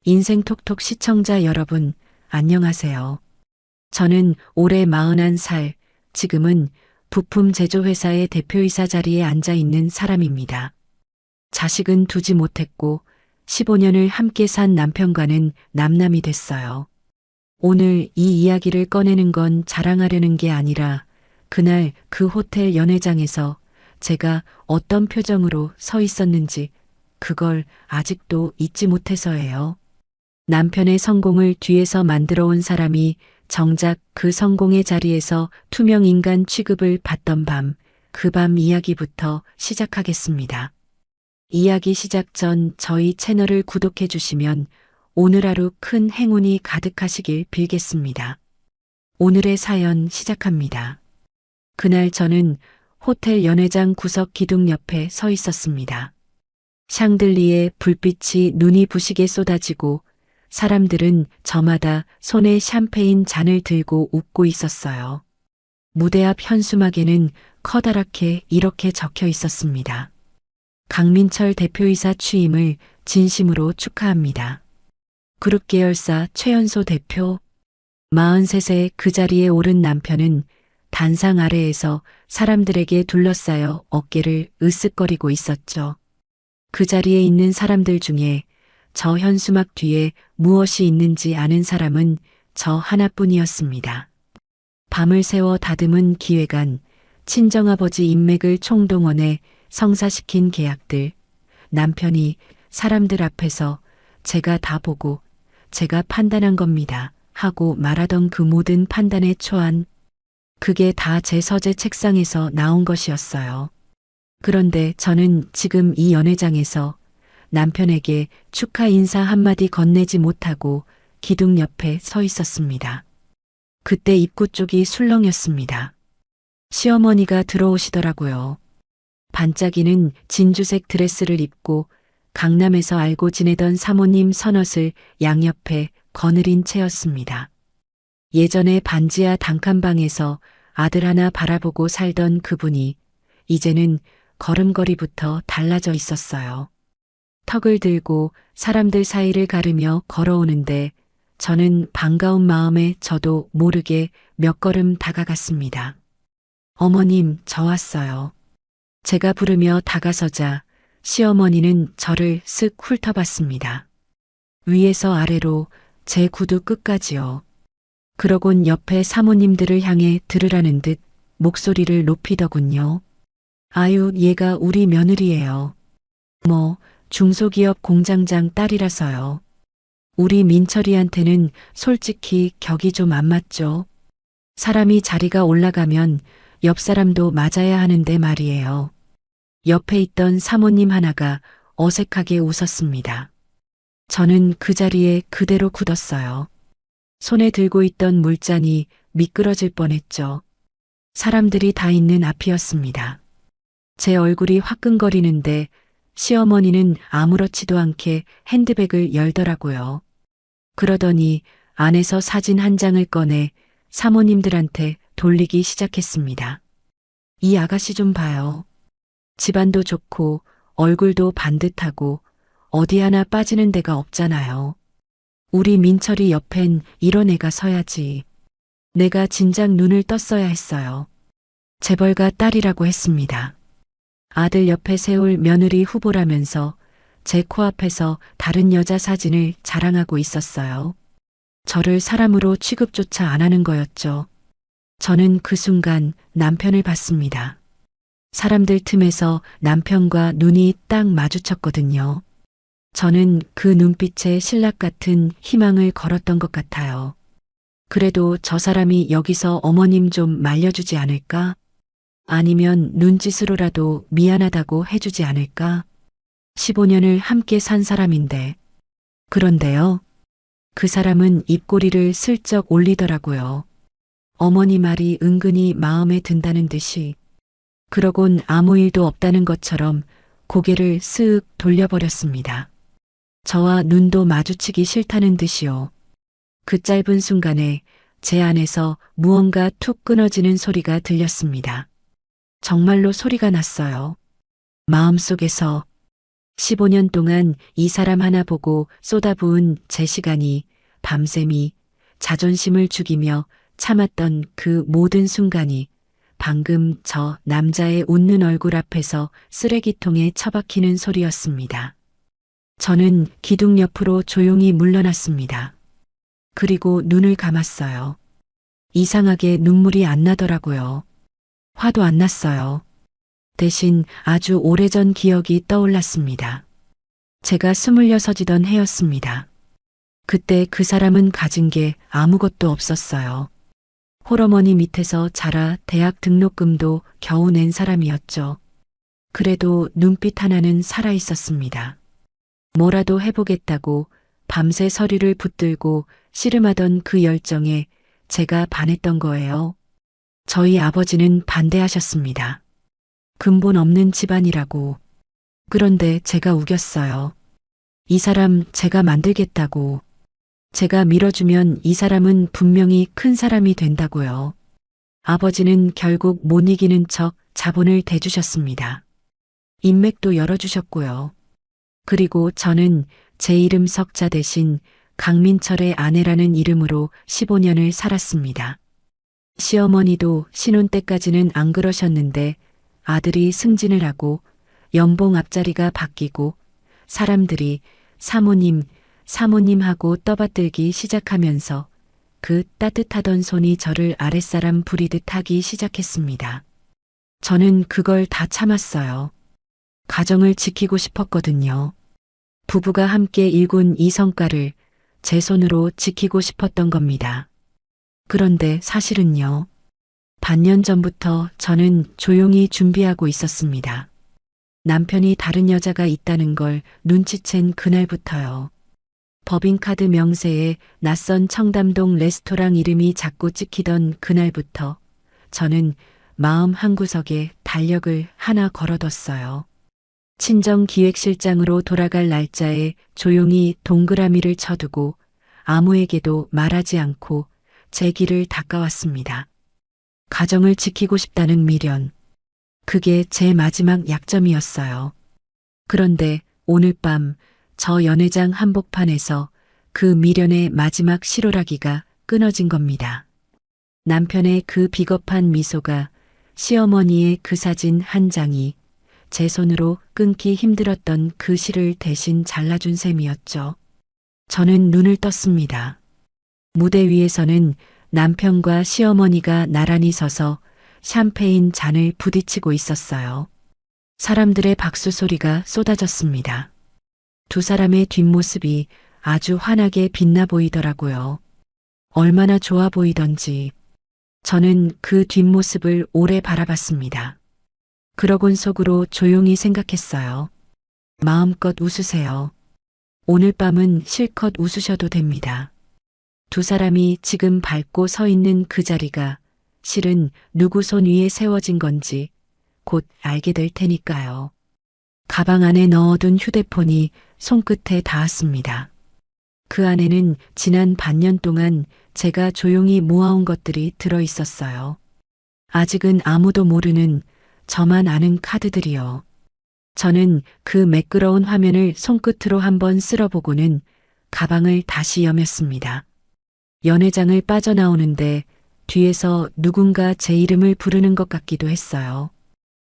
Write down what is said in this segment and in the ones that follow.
인생톡톡 시청자 여러분, 안녕하세요. 저는 올해 41살, 지금은 부품 제조회사의 대표이사 자리에 앉아 있는 사람입니다. 자식은 두지 못했고 15년을 함께 산 남편과는 남남이 됐어요. 오늘 이 이야기를 꺼내는 건 자랑하려는 게 아니라 그날 그 호텔 연회장에서 제가 어떤 표정으로 서 있었는지 그걸 아직도 잊지 못해서예요. 남편의 성공을 뒤에서 만들어 온 사람이 정작 그 성공의 자리에서 투명 인간 취급을 받던 밤, 그 밤 이야기부터 시작하겠습니다. 이야기 시작 전 저희 채널을 구독해 주시면 오늘 하루 큰 행운이 가득하시길 빌겠습니다. 오늘의 사연 시작합니다. 그날 저는 호텔 연회장 구석 기둥 옆에 서 있었습니다. 샹들리에 불빛이 눈이 부시게 쏟아지고 사람들은 저마다 손에 샴페인 잔을 들고 웃고 있었어요. 무대 앞 현수막에는 커다랗게 이렇게 적혀 있었습니다. 강민철 대표이사 취임을 진심으로 축하합니다. 그룹 계열사 최연소 대표. 43세 그 자리에 오른 남편은 단상 아래에서 사람들에게 둘러싸여 어깨를 으쓱거리고 있었죠. 그 자리에 있는 사람들 중에 저 현수막 뒤에 무엇이 있는지 아는 사람은 저 하나뿐이었습니다. 밤을 새워 다듬은 기획안, 친정아버지 인맥을 총동원해 성사시킨 계약들, 남편이 사람들 앞에서 제가 다 보고 제가 판단한 겁니다 하고 말하던 그 모든 판단의 초안, 그게 다 제 서재 책상에서 나온 것이었어요. 그런데 저는 지금 이 연회장에서 남편에게 축하 인사 한마디 건네지 못하고 기둥 옆에 서 있었습니다. 그때 입구 쪽이 술렁였습니다. 시어머니가 들어오시더라고요. 반짝이는 진주색 드레스를 입고 강남에서 알고 지내던 사모님 선옷을 양옆에 거느린 채였습니다. 예전에 반지하 단칸방에서 아들 하나 바라보고 살던 그분이 이제는 걸음걸이부터 달라져 있었어요. 턱을 들고 사람들 사이를 가르며 걸어오는데 저는 반가운 마음에 저도 모르게 몇 걸음 다가갔습니다. 어머님, 저 왔어요. 제가 부르며 다가서자 시어머니는 저를 쓱 훑어봤습니다. 위에서 아래로 제 구두 끝까지요. 그러곤 옆에 사모님들을 향해 들으라는 듯 목소리를 높이더군요. 아유, 얘가 우리 며느리예요. 뭐, 중소기업 공장장 딸이라서요. 우리 민철이한테는 솔직히 격이 좀 안 맞죠. 사람이 자리가 올라가면 옆 사람도 맞아야 하는데 말이에요. 옆에 있던 사모님 하나가 어색하게 웃었습니다. 저는 그 자리에 그대로 굳었어요. 손에 들고 있던 물잔이 미끄러질 뻔했죠. 사람들이 다 있는 앞이었습니다. 제 얼굴이 화끈거리는데 시어머니는 아무렇지도 않게 핸드백을 열더라고요. 그러더니 안에서 사진 한 장을 꺼내 사모님들한테 돌리기 시작했습니다. 이 아가씨 좀 봐요. 집안도 좋고 얼굴도 반듯하고 어디 하나 빠지는 데가 없잖아요. 우리 민철이 옆엔 이런 애가 서야지. 내가 진작 눈을 떴어야 했어요. 재벌가 딸이라고 했습니다. 아들 옆에 세울 며느리 후보라면서 제 코앞에서 다른 여자 사진을 자랑하고 있었어요. 저를 사람으로 취급조차 안 하는 거였죠. 저는 그 순간 남편을 봤습니다. 사람들 틈에서 남편과 눈이 딱 마주쳤거든요. 저는 그 눈빛에 신락 같은 희망을 걸었던 것 같아요. 그래도 저 사람이 여기서 어머님 좀 말려주지 않을까? 아니면 눈짓으로라도 미안하다고 해주지 않을까? 15년을 함께 산 사람인데. 그런데요. 그 사람은 입꼬리를 슬쩍 올리더라고요. 어머니 말이 은근히 마음에 든다는 듯이. 그러곤 아무 일도 없다는 것처럼 고개를 쓱 돌려버렸습니다. 저와 눈도 마주치기 싫다는 듯이요. 그 짧은 순간에 제 안에서 무언가 툭 끊어지는 소리가 들렸습니다. 정말로 소리가 났어요. 마음속에서 15년 동안 이 사람 하나 보고 쏟아부은 제 시간이 밤샘이 자존심을 죽이며 참았던 그 모든 순간이 방금 저 남자의 웃는 얼굴 앞에서 쓰레기통에 처박히는 소리였습니다. 저는 기둥 옆으로 조용히 물러났습니다. 그리고 눈을 감았어요. 이상하게 눈물이 안 나더라고요. 화도 안 났어요. 대신 아주 오래전 기억이 떠올랐습니다. 제가 26이던 해였습니다. 그때 그 사람은 가진 게 아무것도 없었어요. 홀어머니 밑에서 자라 대학 등록금도 겨우 낸 사람이었죠. 그래도 눈빛 하나는 살아 있었습니다. 뭐라도 해보겠다고 밤새 서류를 붙들고 씨름하던 그 열정에 제가 반했던 거예요. 저희 아버지는 반대하셨습니다. 근본 없는 집안이라고. 그런데 제가 우겼어요. 이 사람 제가 만들겠다고. 제가 밀어주면 이 사람은 분명히 큰 사람이 된다고요. 아버지는 결국 못 이기는 척 자본을 대주셨습니다. 인맥도 열어주셨고요. 그리고 저는 제 이름 석자 대신 강민철의 아내라는 이름으로 15년을 살았습니다. 시어머니도 신혼 때까지는 안 그러셨는데 아들이 승진을 하고 연봉 앞자리가 바뀌고 사람들이 사모님, 사모님 하고 떠받들기 시작하면서 그 따뜻하던 손이 저를 아랫사람 부리듯 하기 시작했습니다. 저는 그걸 다 참았어요. 가정을 지키고 싶었거든요. 부부가 함께 일군 이 성과를 제 손으로 지키고 싶었던 겁니다. 그런데 사실은요. 반년 전부터 저는 조용히 준비하고 있었습니다. 남편이 다른 여자가 있다는 걸 눈치챈 그날부터요. 법인카드 명세에 낯선 청담동 레스토랑 이름이 자꾸 찍히던 그날부터 저는 마음 한구석에 달력을 하나 걸어뒀어요. 친정기획실장으로 돌아갈 날짜에 조용히 동그라미를 쳐두고 아무에게도 말하지 않고 제 길을 닦아왔습니다. 가정을 지키고 싶다는 미련. 그게 제 마지막 약점이었어요. 그런데 오늘 밤 저 연회장 한복판에서 그 미련의 마지막 실오라기가 끊어진 겁니다. 남편의 그 비겁한 미소가 시어머니의 그 사진 한 장이 제 손으로 끊기 힘들었던 그 실을 대신 잘라준 셈이었죠. 저는 눈을 떴습니다. 무대 위에서는 남편과 시어머니가 나란히 서서 샴페인 잔을 부딪히고 있었어요. 사람들의 박수 소리가 쏟아졌습니다. 두 사람의 뒷모습이 아주 환하게 빛나 보이더라고요. 얼마나 좋아 보이던지. 저는 그 뒷모습을 오래 바라봤습니다. 그러곤 속으로 조용히 생각했어요. 마음껏 웃으세요. 오늘 밤은 실컷 웃으셔도 됩니다. 두 사람이 지금 밟고 서 있는 그 자리가 실은 누구 손 위에 세워진 건지 곧 알게 될 테니까요. 가방 안에 넣어둔 휴대폰이 손끝에 닿았습니다. 그 안에는 지난 반년 동안 제가 조용히 모아온 것들이 들어 있었어요. 아직은 아무도 모르는 저만 아는 카드들이요. 저는 그 매끄러운 화면을 손끝으로 한번 쓸어보고는 가방을 다시 여몄습니다. 연회장을 빠져나오는데 뒤에서 누군가 제 이름을 부르는 것 같기도 했어요.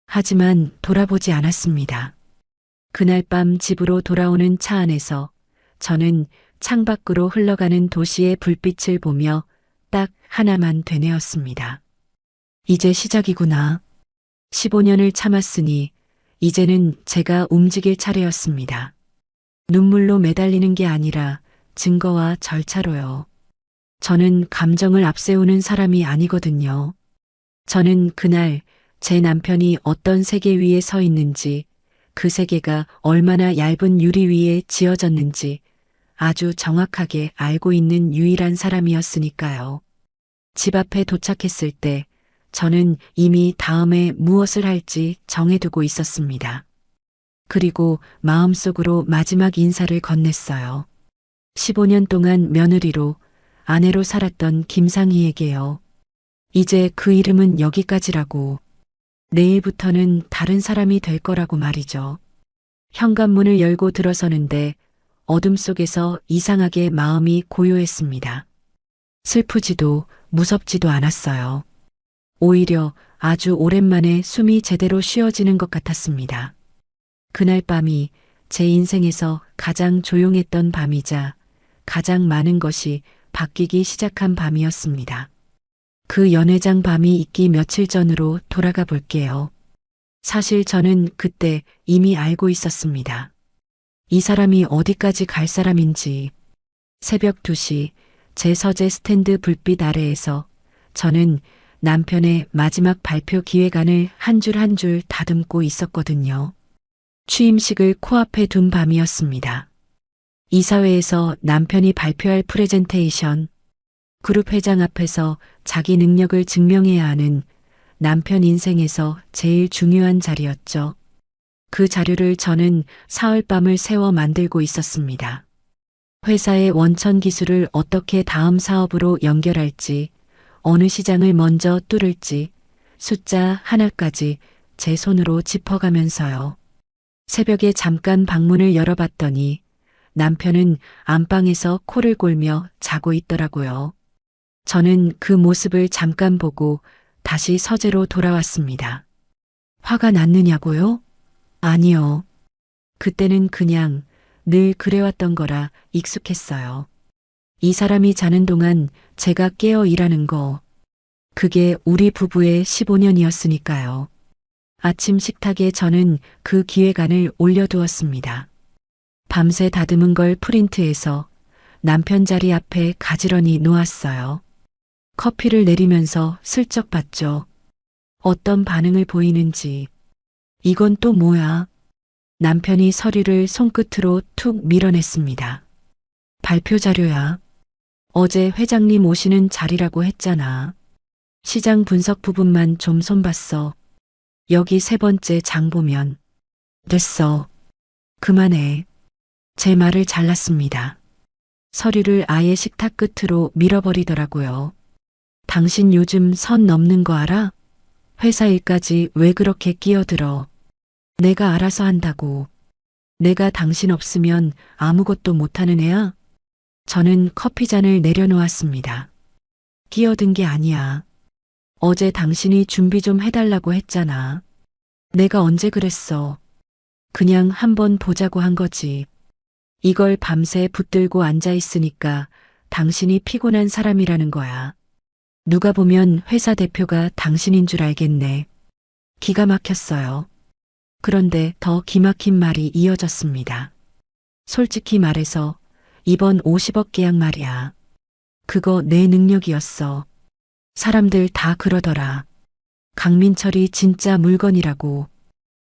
하지만 돌아보지 않았습니다. 그날 밤 집으로 돌아오는 차 안에서 저는 창밖으로 흘러가는 도시의 불빛을 보며 딱 하나만 되뇌었습니다. 이제 시작이구나. 15년을 참았으니 이제는 제가 움직일 차례였습니다. 눈물로 매달리는 게 아니라 증거와 절차로요. 저는 감정을 앞세우는 사람이 아니거든요. 저는 그날 제 남편이 어떤 세계 위에 서 있는지, 그 세계가 얼마나 얇은 유리 위에 지어졌는지 아주 정확하게 알고 있는 유일한 사람이었으니까요. 집 앞에 도착했을 때 저는 이미 다음에 무엇을 할지 정해두고 있었습니다. 그리고 마음속으로 마지막 인사를 건넸어요. 15년 동안 며느리로, 아내로 살았던 김상희에게요. 이제 그 이름은 여기까지라고. 내일부터는 다른 사람이 될 거라고 말이죠. 현관문을 열고 들어서는데 어둠 속에서 이상하게 마음이 고요했습니다. 슬프지도 무섭지도 않았어요. 오히려 아주 오랜만에 숨이 제대로 쉬어지는 것 같았습니다. 그날 밤이 제 인생에서 가장 조용했던 밤이자 가장 많은 것이 바뀌기 시작한 밤이었습니다. 그 연회장 밤이 있기 며칠 전으로 돌아가 볼게요. 사실 저는 그때 이미 알고 있었습니다. 이 사람이 어디까지 갈 사람인지. 새벽 2시 제 서재 스탠드 불빛 아래에서 저는 남편의 마지막 발표 기획안을 한 줄 한 줄 다듬고 있었거든요. 취임식을 코앞에 둔 밤이었습니다. 이사회에서 남편이 발표할 프레젠테이션, 그룹 회장 앞에서 자기 능력을 증명해야 하는 남편 인생에서 제일 중요한 자리였죠. 그 자료를 저는 사흘밤을 새워 만들고 있었습니다. 회사의 원천 기술을 어떻게 다음 사업으로 연결할지, 어느 시장을 먼저 뚫을지, 숫자 하나까지 제 손으로 짚어가면서요. 새벽에 잠깐 방문을 열어봤더니 남편은 안방에서 코를 골며 자고 있더라고요. 저는 그 모습을 잠깐 보고 다시 서재로 돌아왔습니다. 화가 났느냐고요? 아니요. 그때는 그냥 늘 그래왔던 거라 익숙했어요. 이 사람이 자는 동안 제가 깨어 일하는 거. 그게 우리 부부의 15년이었으니까요. 아침 식탁에 저는 그 기획안을 올려두었습니다. 밤새 다듬은 걸 프린트해서 남편 자리 앞에 가지런히 놓았어요. 커피를 내리면서 슬쩍 봤죠. 어떤 반응을 보이는지. 이건 또 뭐야? 남편이 서류를 손끝으로 툭 밀어냈습니다. 발표 자료야. 어제 회장님 오시는 자리라고 했잖아. 시장 분석 부분만 좀 손봤어. 여기 세 번째 장 보면. 됐어. 그만해. 제 말을 잘랐습니다. 서류를 아예 식탁 끝으로 밀어버리더라고요. 당신 요즘 선 넘는 거 알아? 회사 일까지 왜 그렇게 끼어들어? 내가 알아서 한다고. 내가 당신 없으면 아무것도 못하는 애야? 저는 커피잔을 내려놓았습니다. 끼어든 게 아니야. 어제 당신이 준비 좀 해달라고 했잖아. 내가 언제 그랬어. 그냥 한번 보자고 한 거지. 이걸 밤새 붙들고 앉아 있으니까 당신이 피곤한 사람이라는 거야. 누가 보면 회사 대표가 당신인 줄 알겠네. 기가 막혔어요. 그런데 더 기막힌 말이 이어졌습니다. 솔직히 말해서 이번 50억 계약 말이야. 그거 내 능력이었어. 사람들 다 그러더라. 강민철이 진짜 물건이라고.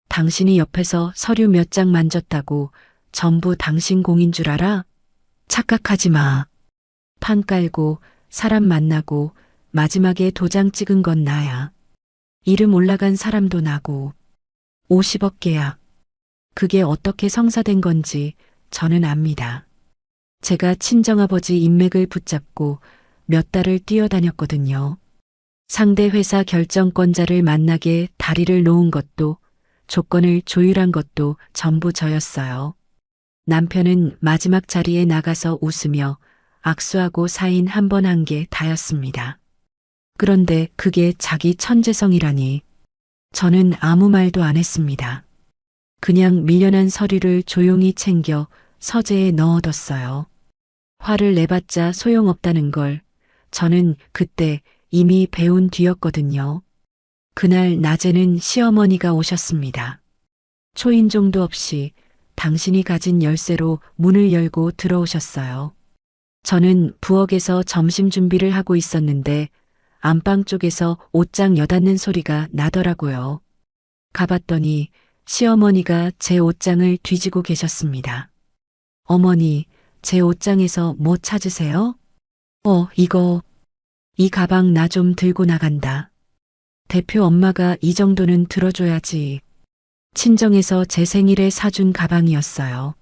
당신이 옆에서 서류 몇 장 만졌다고 전부 당신 공인 줄 알아? 착각하지 마. 판 깔고 사람 만나고 마지막에 도장 찍은 건 나야. 이름 올라간 사람도 나고. 50억 계약. 그게 어떻게 성사된 건지 저는 압니다. 제가 친정아버지 인맥을 붙잡고 몇 달을 뛰어다녔거든요. 상대 회사 결정권자를 만나게 다리를 놓은 것도 조건을 조율한 것도 전부 저였어요. 남편은 마지막 자리에 나가서 웃으며 악수하고 사인 한 번 한 게 다였습니다. 그런데 그게 자기 천재성이라니. 저는 아무 말도 안 했습니다. 그냥 밀려난 서류를 조용히 챙겨 서재에 넣어뒀어요. 화를 내봤자 소용없다는 걸 저는 그때 이미 배운 뒤였거든요. 그날 낮에는 시어머니가 오셨습니다. 초인종도 없이 당신이 가진 열쇠로 문을 열고 들어오셨어요. 저는 부엌에서 점심 준비를 하고 있었는데 안방 쪽에서 옷장 여닫는 소리가 나더라고요. 가봤더니 시어머니가 제 옷장을 뒤지고 계셨습니다. 어머니, 제 옷장에서 뭐 찾으세요? 이거. 이 가방 나 좀 들고 나간다. 대표 엄마가 이 정도는 들어줘야지. 친정에서 제 생일에 사준 가방이었어요.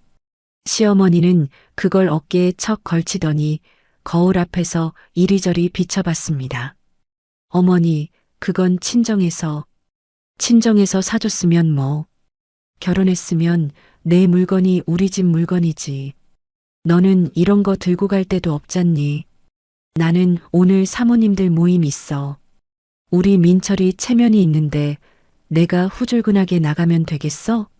시어머니는 그걸 어깨에 척 걸치더니 거울 앞에서 이리저리 비춰봤습니다. 어머니, 그건 친정에서 사줬으면 뭐. 결혼했으면 내 물건이 우리 집 물건이지. 너는 이런 거 들고 갈 데도 없잖니. 나는 오늘 사모님들 모임 있어. 우리 민철이 체면이 있는데 내가 후줄근하게 나가면 되겠어?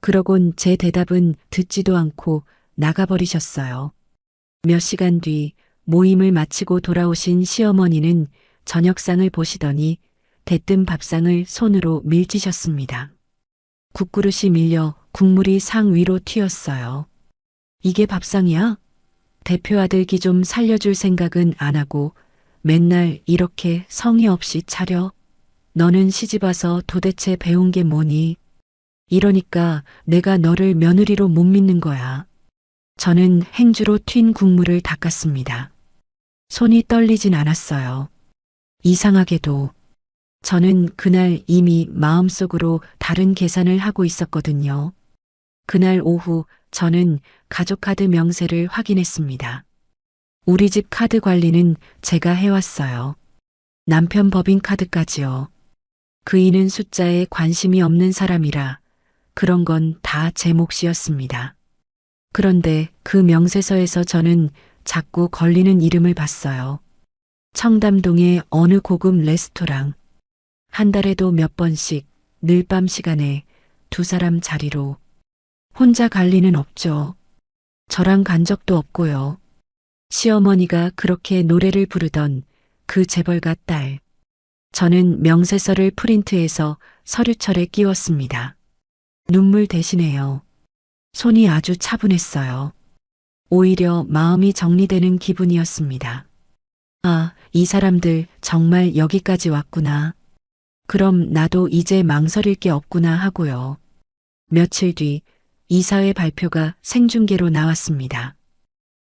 그러곤 제 대답은 듣지도 않고 나가버리셨어요. 몇 시간 뒤 모임을 마치고 돌아오신 시어머니는 저녁상을 보시더니 대뜸 밥상을 손으로 밀치셨습니다. 국그릇이 밀려 국물이 상 위로 튀었어요. 이게 밥상이야? 대표 아들 기 좀 살려줄 생각은 안 하고 맨날 이렇게 성의 없이 차려? 너는 시집 와서 도대체 배운 게 뭐니? 이러니까 내가 너를 며느리로 못 믿는 거야. 저는 행주로 튄 국물을 닦았습니다. 손이 떨리진 않았어요. 이상하게도 저는 그날 이미 마음속으로 다른 계산을 하고 있었거든요. 그날 오후 저는 가족카드 명세를 확인했습니다. 우리 집 카드 관리는 제가 해왔어요. 남편 법인카드까지요. 그이는 숫자에 관심이 없는 사람이라 그런 건 다 제 몫이었습니다. 그런데 그 명세서에서 저는 자꾸 걸리는 이름을 봤어요. 청담동의 어느 고급 레스토랑. 한 달에도 몇 번씩 늘 밤 시간에 두 사람 자리로. 혼자 갈 리는 없죠. 저랑 간 적도 없고요. 시어머니가 그렇게 노래를 부르던 그 재벌가 딸. 저는 명세서를 프린트해서 서류철에 끼웠습니다. 눈물 대신에요. 손이 아주 차분했어요. 오히려 마음이 정리되는 기분이었습니다. 아, 이 사람들 정말 여기까지 왔구나. 그럼 나도 이제 망설일 게 없구나 하고요. 며칠 뒤 이사회 발표가 생중계로 나왔습니다.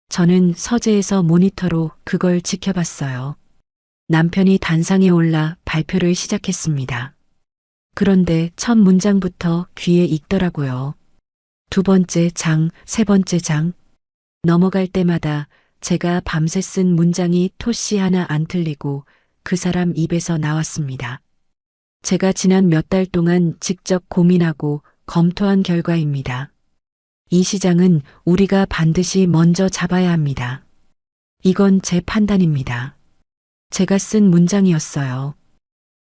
저는 서재에서 모니터로 그걸 지켜봤어요. 남편이 단상에 올라 발표를 시작했습니다. 그런데 첫 문장부터 귀에 익더라고요. 두 번째 장, 세 번째 장. 넘어갈 때마다 제가 밤새 쓴 문장이 토씨 하나 안 틀리고 그 사람 입에서 나왔습니다. 제가 지난 몇 달 동안 직접 고민하고 검토한 결과입니다. 이 시장은 우리가 반드시 먼저 잡아야 합니다. 이건 제 판단입니다. 제가 쓴 문장이었어요.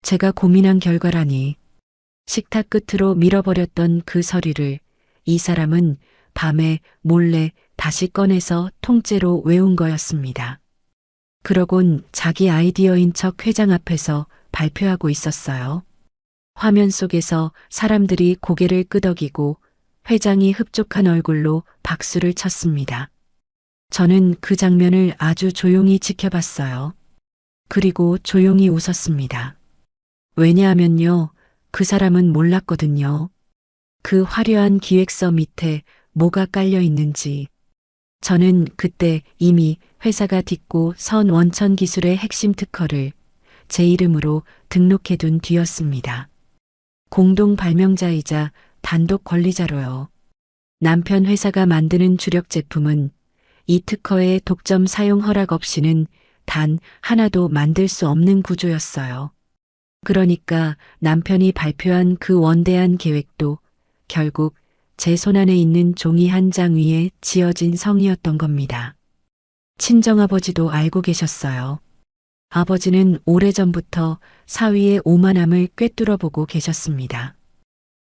제가 고민한 결과라니. 식탁 끝으로 밀어버렸던 그 서류를 이 사람은 밤에 몰래 다시 꺼내서 통째로 외운 거였습니다. 그러곤 자기 아이디어인 척 회장 앞에서 발표하고 있었어요. 화면 속에서 사람들이 고개를 끄덕이고 회장이 흡족한 얼굴로 박수를 쳤습니다. 저는 그 장면을 아주 조용히 지켜봤어요. 그리고 조용히 웃었습니다. 왜냐하면요, 그 사람은 몰랐거든요. 그 화려한 기획서 밑에 뭐가 깔려 있는지. 저는 그때 이미 회사가 딛고 선 원천 기술의 핵심 특허를 제 이름으로 등록해둔 뒤였습니다. 공동 발명자이자 단독 권리자로요. 남편 회사가 만드는 주력 제품은 이 특허의 독점 사용 허락 없이는 단 하나도 만들 수 없는 구조였어요. 그러니까 남편이 발표한 그 원대한 계획도 결국 제 손안에 있는 종이 한 장 위에 지어진 성이었던 겁니다. 친정아버지도 알고 계셨어요. 아버지는 오래전부터 사위의 오만함을 꿰뚫어보고 계셨습니다.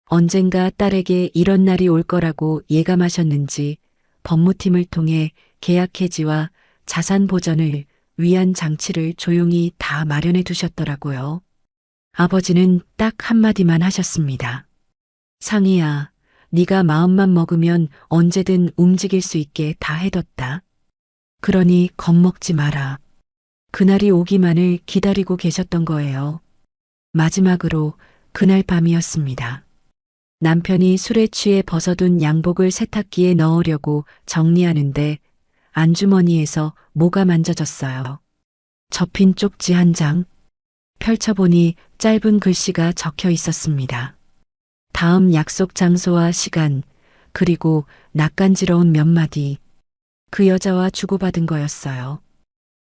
언젠가 딸에게 이런 날이 올 거라고 예감하셨는지 법무팀을 통해 계약 해지와 자산 보전을 위한 장치를 조용히 다 마련해 두셨더라고요. 아버지는 딱 한마디만 하셨습니다. 상희야, 네가 마음만 먹으면 언제든 움직일 수 있게 다 해뒀다. 그러니 겁먹지 마라. 그날이 오기만을 기다리고 계셨던 거예요. 마지막으로 그날 밤이었습니다. 남편이 술에 취해 벗어둔 양복을 세탁기에 넣으려고 정리하는데 안주머니에서 뭐가 만져졌어요. 접힌 쪽지 한 장. 펼쳐보니 짧은 글씨가 적혀 있었습니다. 다음 약속 장소와 시간, 그리고 낯간지러운 몇 마디. 그 여자와 주고받은 거였어요.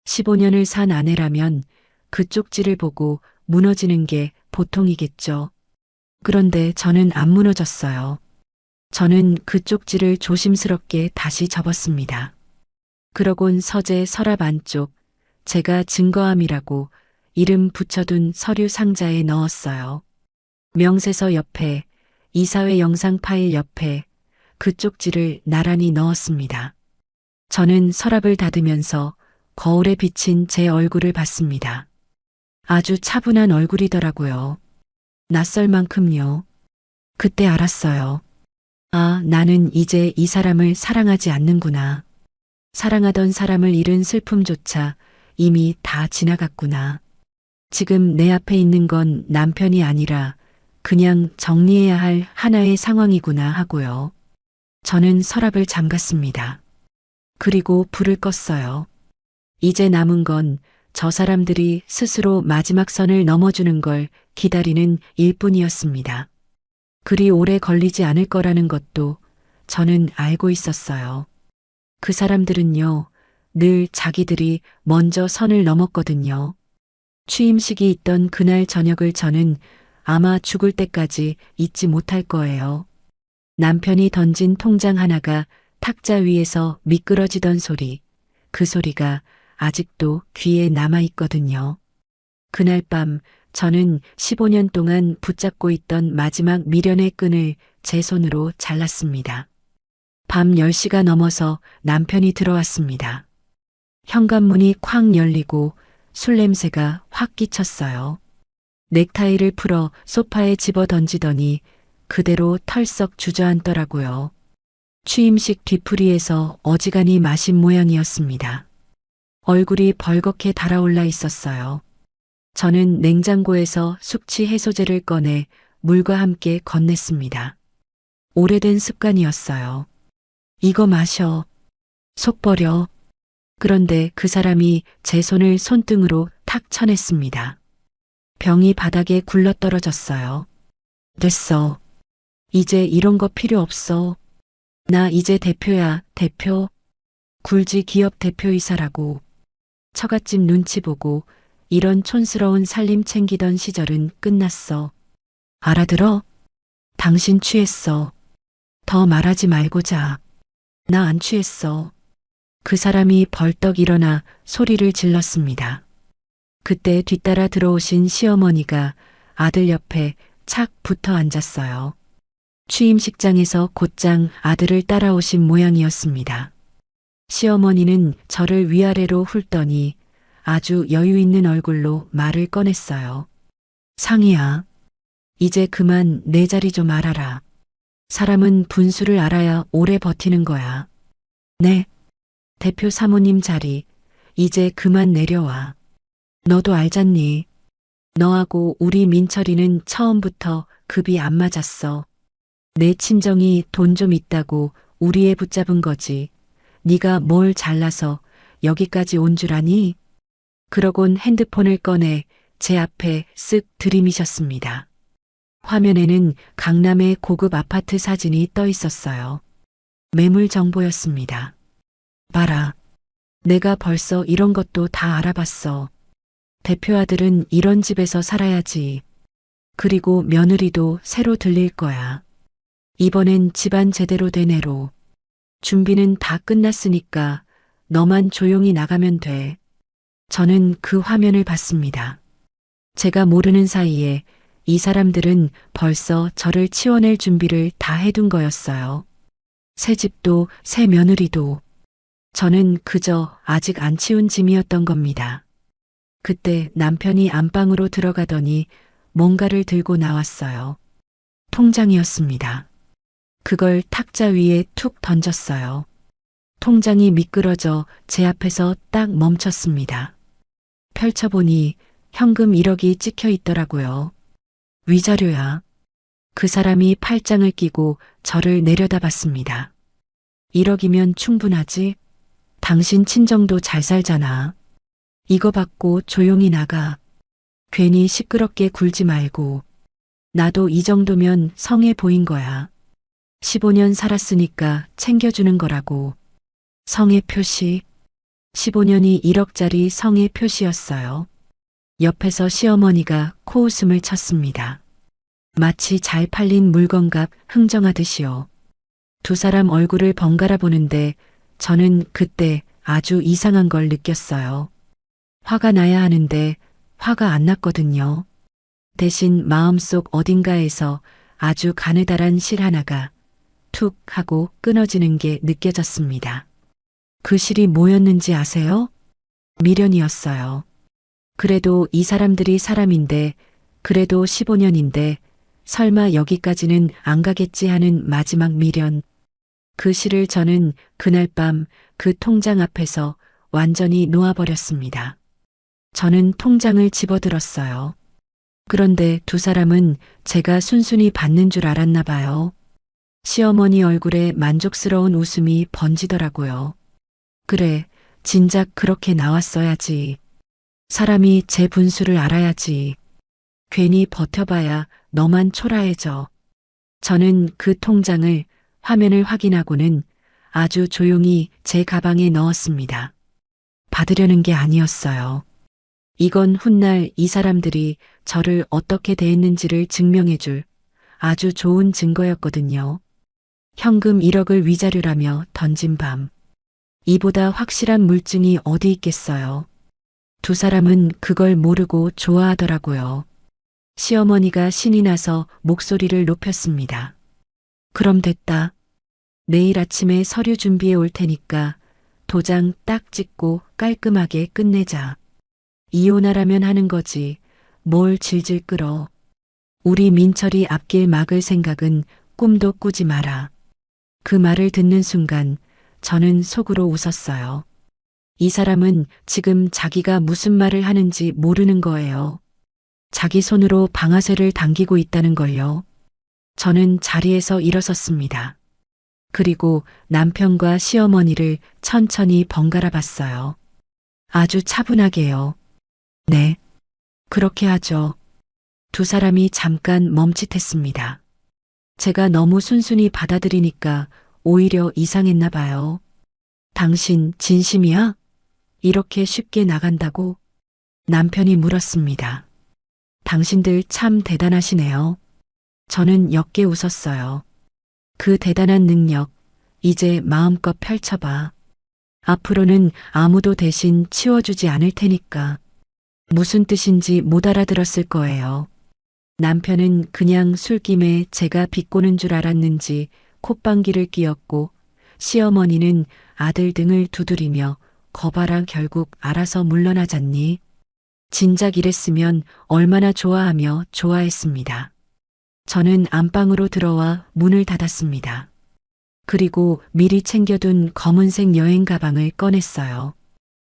15년을 산 아내라면 그 쪽지를 보고 무너지는 게 보통이겠죠. 그런데 저는 안 무너졌어요. 저는 그 쪽지를 조심스럽게 다시 접었습니다. 그러곤 서재 서랍 안쪽 제가 증거함이라고 이름 붙여둔 서류 상자에 넣었어요. 명세서 옆에, 이사회 영상 파일 옆에 그 쪽지를 나란히 넣었습니다. 저는 서랍을 닫으면서 거울에 비친 제 얼굴을 봤습니다. 아주 차분한 얼굴이더라고요. 낯설 만큼요. 그때 알았어요. 아, 나는 이제 이 사람을 사랑하지 않는구나. 사랑하던 사람을 잃은 슬픔조차 이미 다 지나갔구나. 지금 내 앞에 있는 건 남편이 아니라 그냥 정리해야 할 하나의 상황이구나 하고요. 저는 서랍을 잠갔습니다. 그리고 불을 껐어요. 이제 남은 건 저 사람들이 스스로 마지막 선을 넘어주는 걸 기다리는 일뿐이었습니다. 그리 오래 걸리지 않을 거라는 것도 저는 알고 있었어요. 그 사람들은요, 늘 자기들이 먼저 선을 넘었거든요. 취임식이 있던 그날 저녁을 저는 아마 죽을 때까지 잊지 못할 거예요. 남편이 던진 통장 하나가 탁자 위에서 미끄러지던 소리, 그 소리가 아직도 귀에 남아 있거든요. 그날 밤 저는 15년 동안 붙잡고 있던 마지막 미련의 끈을 제 손으로 잘랐습니다. 밤 10시가 넘어서 남편이 들어왔습니다. 현관문이 쾅 열리고 술 냄새가 확 끼쳤어요. 넥타이를 풀어 소파에 집어 던지더니 그대로 털썩 주저앉더라고요. 취임식 뒤풀이에서 어지간히 마신 모양이었습니다. 얼굴이 벌겋게 달아올라 있었어요. 저는 냉장고에서 숙취 해소제를 꺼내 물과 함께 건넸습니다. 오래된 습관이었어요. 이거 마셔. 속 버려. 그런데 그 사람이 제 손을 손등으로 탁 쳐냈습니다. 병이 바닥에 굴러떨어졌어요. 됐어. 이제 이런 거 필요 없어. 나 이제 대표야, 대표. 굴지 기업 대표이사라고. 처갓집 눈치 보고 이런 촌스러운 살림 챙기던 시절은 끝났어. 알아들어? 당신 취했어. 더 말하지 말고 자. 나 안 취했어. 그 사람이 벌떡 일어나 소리를 질렀습니다. 그때 뒤따라 들어오신 시어머니가 아들 옆에 착 붙어 앉았어요. 취임식장에서 곧장 아들을 따라오신 모양이었습니다. 시어머니는 저를 위아래로 훑더니 아주 여유 있는 얼굴로 말을 꺼냈어요. 상희야, 이제 그만 내 자리 좀 알아라. 사람은 분수를 알아야 오래 버티는 거야. 네, 대표 사모님 자리, 이제 그만 내려와. 너도 알잖니. 너하고 우리 민철이는 처음부터 급이 안 맞았어. 내 친정이 돈 좀 있다고 우리 애 붙잡은 거지. 네가 뭘 잘나서 여기까지 온 줄 아니? 그러곤 핸드폰을 꺼내 제 앞에 쓱 들이미셨습니다. 화면에는 강남의 고급 아파트 사진이 떠 있었어요. 매물 정보였습니다. 봐라. 내가 벌써 이런 것도 다 알아봤어. 대표 아들은 이런 집에서 살아야지. 그리고 며느리도 새로 들릴 거야. 이번엔 집안 제대로 된 애로. 준비는 다 끝났으니까 너만 조용히 나가면 돼. 저는 그 화면을 봤습니다. 제가 모르는 사이에 이 사람들은 벌써 저를 치워낼 준비를 다 해둔 거였어요. 새 집도 새 며느리도. 저는 그저 아직 안 치운 짐이었던 겁니다. 그때 남편이 안방으로 들어가더니 뭔가를 들고 나왔어요. 통장이었습니다. 그걸 탁자 위에 툭 던졌어요. 통장이 미끄러져 제 앞에서 딱 멈췄습니다. 펼쳐보니 현금 1억이 찍혀 있더라고요. 위자료야. 그 사람이 팔짱을 끼고 저를 내려다봤습니다. 1억이면 충분하지? 당신 친정도 잘 살잖아. 이거 받고 조용히 나가. 괜히 시끄럽게 굴지 말고. 나도 이 정도면 성해 보인 거야. 15년 살았으니까 챙겨주는 거라고. 성의 표시. 15년이 1억짜리 성의 표시였어요. 옆에서 시어머니가 코웃음을 쳤습니다. 마치 잘 팔린 물건값 흥정하듯이요. 두 사람 얼굴을 번갈아 보는데 저는 그때 아주 이상한 걸 느꼈어요. 화가 나야 하는데 화가 안 났거든요. 대신 마음속 어딘가에서 아주 가느다란 실 하나가 툭 하고 끊어지는 게 느껴졌습니다. 그 실이 뭐였는지 아세요? 미련이었어요. 그래도 이 사람들이 사람인데, 그래도 15년인데, 설마 여기까지는 안 가겠지 하는 마지막 미련. 그 실을 저는 그날 밤 그 통장 앞에서 완전히 놓아버렸습니다. 저는 통장을 집어들었어요. 그런데 두 사람은 제가 순순히 받는 줄 알았나 봐요. 시어머니 얼굴에 만족스러운 웃음이 번지더라고요. 그래, 진작 그렇게 나왔어야지. 사람이 제 분수를 알아야지. 괜히 버텨봐야 너만 초라해져. 저는 그 통장을 화면을 확인하고는 아주 조용히 제 가방에 넣었습니다. 받으려는 게 아니었어요. 이건 훗날 이 사람들이 저를 어떻게 대했는지를 증명해줄 아주 좋은 증거였거든요. 현금 1억을 위자료라며 던진 밤. 이보다 확실한 물증이 어디 있겠어요. 두 사람은 그걸 모르고 좋아하더라고요. 시어머니가 신이 나서 목소리를 높였습니다. 그럼 됐다. 내일 아침에 서류 준비해 올 테니까 도장 딱 찍고 깔끔하게 끝내자. 이혼하라면 하는 거지. 뭘 질질 끌어. 우리 민철이 앞길 막을 생각은 꿈도 꾸지 마라. 그 말을 듣는 순간 저는 속으로 웃었어요. 이 사람은 지금 자기가 무슨 말을 하는지 모르는 거예요. 자기 손으로 방아쇠를 당기고 있다는 걸요. 저는 자리에서 일어섰습니다. 그리고 남편과 시어머니를 천천히 번갈아 봤어요. 아주 차분하게요. 네, 그렇게 하죠. 두 사람이 잠깐 멈칫했습니다. 제가 너무 순순히 받아들이니까 오히려 이상했나 봐요. 당신 진심이야? 이렇게 쉽게 나간다고? 남편이 물었습니다. 당신들 참 대단하시네요. 저는 옅게 웃었어요. 그 대단한 능력, 이제 마음껏 펼쳐봐. 앞으로는 아무도 대신 치워주지 않을 테니까. 무슨 뜻인지 못 알아들었을 거예요. 남편은 그냥 술김에 제가 비꼬는 줄 알았는지 콧방귀를 뀌었고, 시어머니는 아들 등을 두드리며 거봐라 결국 알아서 물러나잖니. 진작 이랬으면 얼마나 좋아하며 좋아했습니다. 저는 안방으로 들어와 문을 닫았습니다. 그리고 미리 챙겨둔 검은색 여행 가방을 꺼냈어요.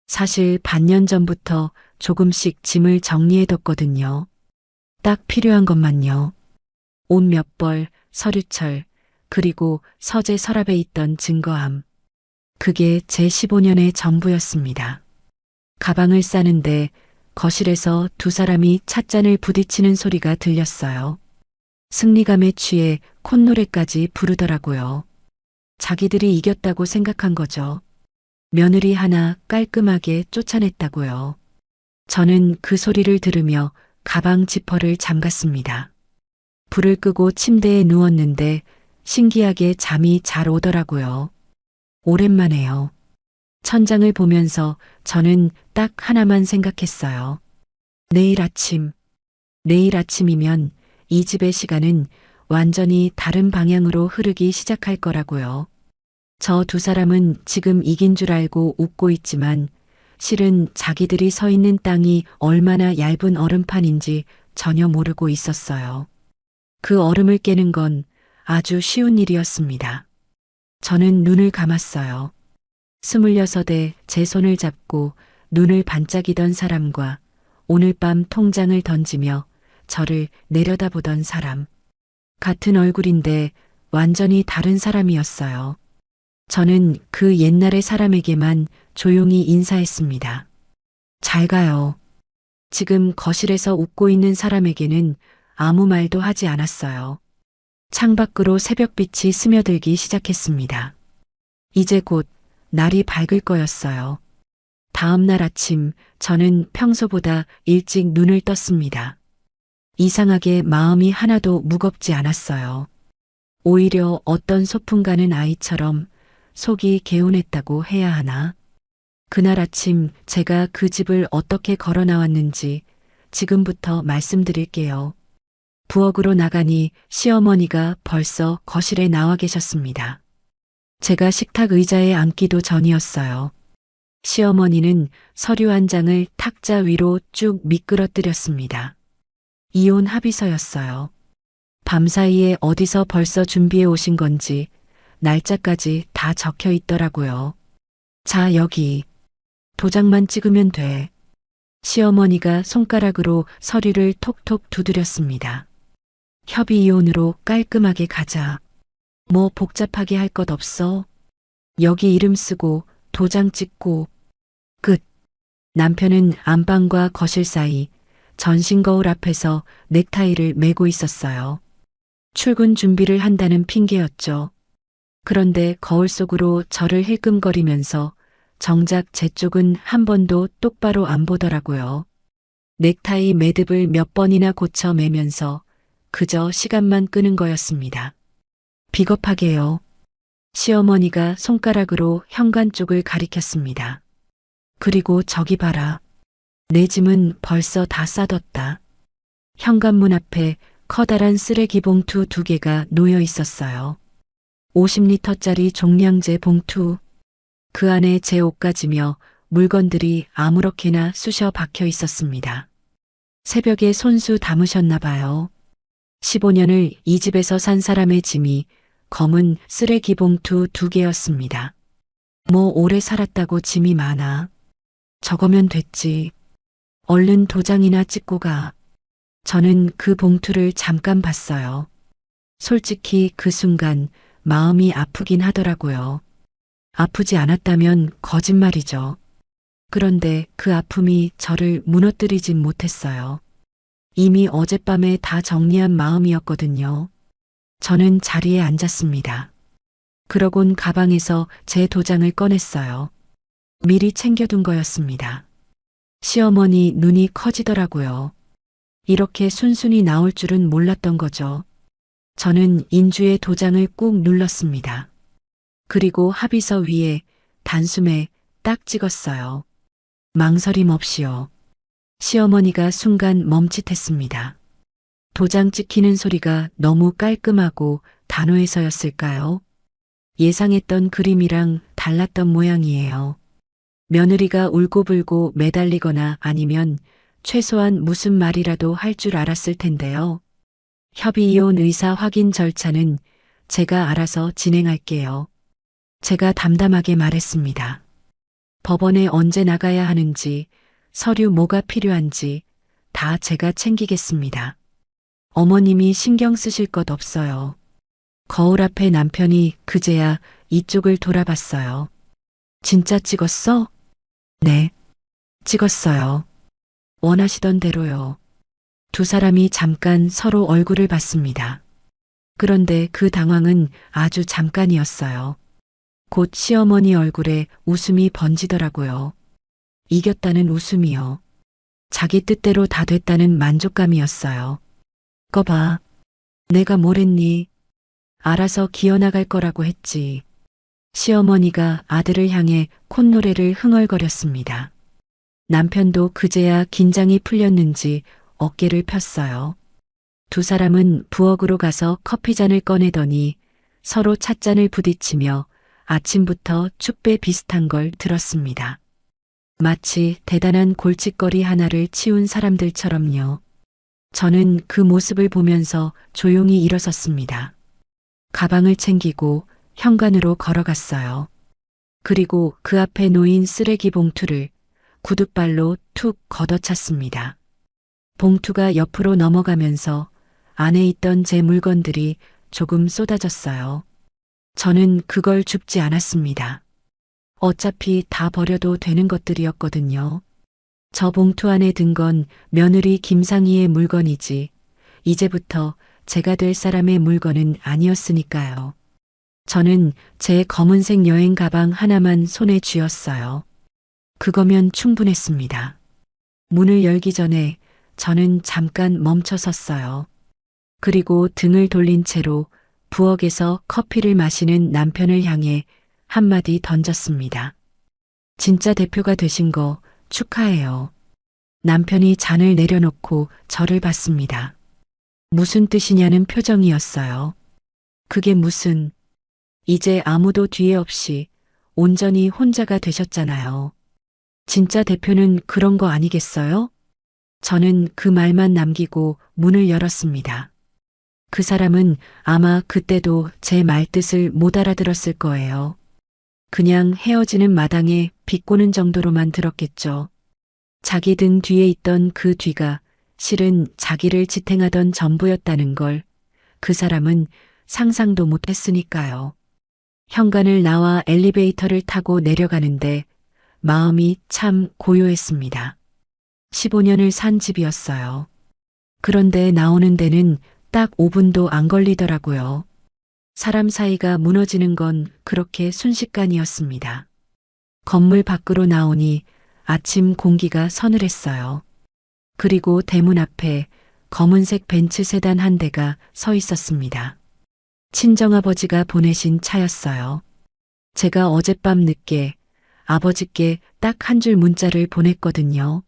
사실 반년 전부터 조금씩 짐을 정리해뒀거든요. 딱 필요한 것만요. 옷 몇 벌, 서류철, 그리고 서재 서랍에 있던 증거함. 그게 제 15년의 전부였습니다. 가방을 싸는데 거실에서 두 사람이 찻잔을 부딪히는 소리가 들렸어요. 승리감에 취해 콧노래까지 부르더라고요. 자기들이 이겼다고 생각한 거죠. 며느리 하나 깔끔하게 쫓아냈다고요. 저는 그 소리를 들으며 가방 지퍼를 잠갔습니다. 불을 끄고 침대에 누웠는데 신기하게 잠이 잘 오더라고요. 오랜만에요. 천장을 보면서 저는 딱 하나만 생각했어요. 내일 아침이면 이 집의 시간은 완전히 다른 방향으로 흐르기 시작할 거라고요. 저 두 사람은 지금 이긴 줄 알고 웃고 있지만 실은 자기들이 서 있는 땅이 얼마나 얇은 얼음판인지 전혀 모르고 있었어요. 그 얼음을 깨는 건 아주 쉬운 일이었습니다. 저는 눈을 감았어요. 26에 제 손을 잡고 눈을 반짝이던 사람과 오늘 밤 통장을 던지며 저를 내려다보던 사람. 같은 얼굴인데 완전히 다른 사람이었어요. 저는 그 옛날의 사람에게만 조용히 인사했습니다. 잘 가요. 지금 거실에서 웃고 있는 사람에게는 아무 말도 하지 않았어요. 창밖으로 새벽빛이 스며들기 시작했습니다. 이제 곧 날이 밝을 거였어요. 다음 날 아침 저는 평소보다 일찍 눈을 떴습니다. 이상하게 마음이 하나도 무겁지 않았어요. 오히려 어떤 소풍 가는 아이처럼 속이 개운했다고 해야 하나? 그날 아침 제가 그 집을 어떻게 걸어 나왔는지 지금부터 말씀드릴게요. 부엌으로 나가니 시어머니가 벌써 거실에 나와 계셨습니다. 제가 식탁 의자에 앉기도 전이었어요. 시어머니는 서류 한 장을 탁자 위로 쭉 미끄러뜨렸습니다. 이혼 합의서였어요. 밤사이에 어디서 벌써 준비해 오신 건지 날짜까지 다 적혀 있더라고요. 자, 여기. 도장만 찍으면 돼. 시어머니가 손가락으로 서류를 톡톡 두드렸습니다. 협의 이혼으로 깔끔하게 가자. 뭐 복잡하게 할 것 없어. 여기 이름 쓰고 도장 찍고 끝. 남편은 안방과 거실 사이 전신 거울 앞에서 넥타이를 매고 있었어요. 출근 준비를 한다는 핑계였죠. 그런데 거울 속으로 저를 힐끔거리면서 정작 제 쪽은 한 번도 똑바로 안 보더라고요. 넥타이 매듭을 몇 번이나 고쳐 매면서 그저 시간만 끄는 거였습니다. 비겁하게요. 시어머니가 손가락으로 현관 쪽을 가리켰습니다. 그리고 저기 봐라. 내 짐은 벌써 다 싸뒀다. 현관문 앞에 커다란 쓰레기 봉투 2개가 놓여 있었어요. 50리터짜리 종량제 봉투. 그 안에 제 옷가지며 물건들이 아무렇게나 쑤셔 박혀 있었습니다. 새벽에 손수 담으셨나 봐요. 15년을 이 집에서 산 사람의 짐이 검은 쓰레기 봉투 2개였습니다. 뭐 오래 살았다고 짐이 많아. 저거면 됐지. 얼른 도장이나 찍고 가. 저는 그 봉투를 잠깐 봤어요. 솔직히 그 순간 마음이 아프긴 하더라고요. 아프지 않았다면 거짓말이죠. 그런데 그 아픔이 저를 무너뜨리진 못했어요. 이미 어젯밤에 다 정리한 마음이었거든요. 저는 자리에 앉았습니다. 그러곤 가방에서 제 도장을 꺼냈어요. 미리 챙겨둔 거였습니다. 시어머니 눈이 커지더라고요. 이렇게 순순히 나올 줄은 몰랐던 거죠. 저는 인주의 도장을 꾹 눌렀습니다. 그리고 합의서 위에 단숨에 딱 찍었어요. 망설임 없이요. 시어머니가 순간 멈칫했습니다. 도장 찍히는 소리가 너무 깔끔하고 단호해서였을까요? 예상했던 그림이랑 달랐던 모양이에요. 며느리가 울고불고 매달리거나 아니면 최소한 무슨 말이라도 할 줄 알았을 텐데요. 협의 이혼 의사 확인 절차는 제가 알아서 진행할게요. 제가 담담하게 말했습니다. 법원에 언제 나가야 하는지, 서류 뭐가 필요한지 다 제가 챙기겠습니다. 어머님이 신경 쓰실 것 없어요. 거울 앞에 남편이 그제야 이쪽을 돌아봤어요. 진짜 찍었어? 네, 찍었어요. 원하시던 대로요. 두 사람이 잠깐 서로 얼굴을 봤습니다. 그런데 그 당황은 아주 잠깐이었어요. 곧 시어머니 얼굴에 웃음이 번지더라고요. 이겼다는 웃음이요. 자기 뜻대로 다 됐다는 만족감이었어요. 꺼봐. 내가 뭘 했니? 알아서 기어나갈 거라고 했지. 시어머니가 아들을 향해 콧노래를 흥얼거렸습니다. 남편도 그제야 긴장이 풀렸는지 어깨를 폈어요. 두 사람은 부엌으로 가서 커피잔을 꺼내더니 서로 찻잔을 부딪히며 아침부터 축배 비슷한 걸 들었습니다. 마치 대단한 골칫거리 하나를 치운 사람들처럼요. 저는 그 모습을 보면서 조용히 일어섰습니다. 가방을 챙기고 현관으로 걸어갔어요. 그리고 그 앞에 놓인 쓰레기 봉투를 구둣발로 툭 걷어찼습니다. 봉투가 옆으로 넘어가면서 안에 있던 제 물건들이 조금 쏟아졌어요. 저는 그걸 줍지 않았습니다. 어차피 다 버려도 되는 것들이었거든요. 저 봉투 안에 든 건 며느리 김상희의 물건이지 이제부터 제가 될 사람의 물건은 아니었으니까요. 저는 제 검은색 여행 가방 하나만 손에 쥐었어요. 그거면 충분했습니다. 문을 열기 전에 저는 잠깐 멈춰 섰어요. 그리고 등을 돌린 채로 부엌에서 커피를 마시는 남편을 향해 한마디 던졌습니다. 진짜 대표가 되신 거 축하해요. 남편이 잔을 내려놓고 저를 봤습니다. 무슨 뜻이냐는 표정이었어요. 그게 무슨, 이제 아무도 뒤에 없이 온전히 혼자가 되셨잖아요. 진짜 대표는 그런 거 아니겠어요? 저는 그 말만 남기고 문을 열었습니다. 그 사람은 아마 그때도 제 말뜻을 못 알아들었을 거예요. 그냥 헤어지는 마당에 비꼬는 정도로만 들었겠죠. 자기 등 뒤에 있던 그 뒤가 실은 자기를 지탱하던 전부였다는 걸 그 사람은 상상도 못했으니까요. 현관을 나와 엘리베이터를 타고 내려가는데 마음이 참 고요했습니다. 15년을 산 집이었어요. 그런데 나오는 데는 딱 5분도 안 걸리더라고요. 사람 사이가 무너지는 건 그렇게 순식간이었습니다. 건물 밖으로 나오니 아침 공기가 서늘했어요. 그리고 대문 앞에 검은색 벤츠 세단 한 대가 서 있었습니다. 친정아버지가 보내신 차였어요. 제가 어젯밤 늦게 아버지께 딱 한 줄 문자를 보냈거든요.